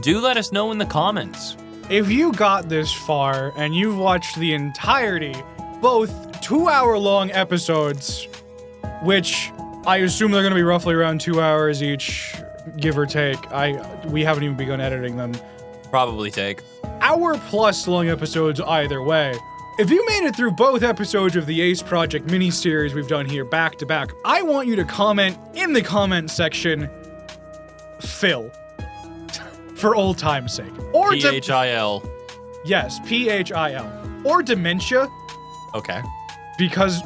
do let us know in the comments.
If you got this far and you've watched the entirety, both 2-hour-long episodes, which I assume they're going to be roughly around 2 hours each, give or take. We haven't even begun editing them.
Probably take.
Hour-plus long episodes either way. If you made it through both episodes of the Ace Project mini-series we've done here back to back, I want you to comment in the comment section, Phil, for old time's sake. Or
PHIL.
Yes, PHIL. Or dementia.
Okay.
Because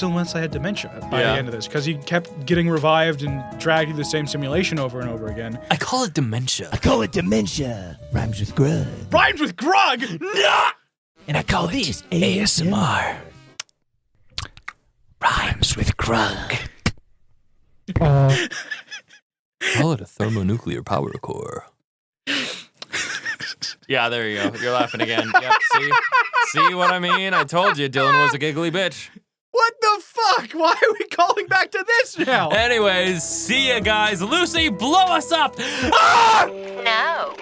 unless I had dementia by the end of this, because he kept getting revived and dragged through the same simulation over and over again.
I call it dementia.
I call it dementia. Rhymes with grud.
Rhymes with grog! Nah!
And I call this ASMR. Rhymes with grug.
Call it a thermonuclear power core. Yeah, there you go. You're laughing again. Yep, see what I mean? I told you Dylan was a giggly bitch.
What the fuck? Why are we calling back to this now?
Anyways, see ya, guys. Lucy, blow us up! Ah!
No.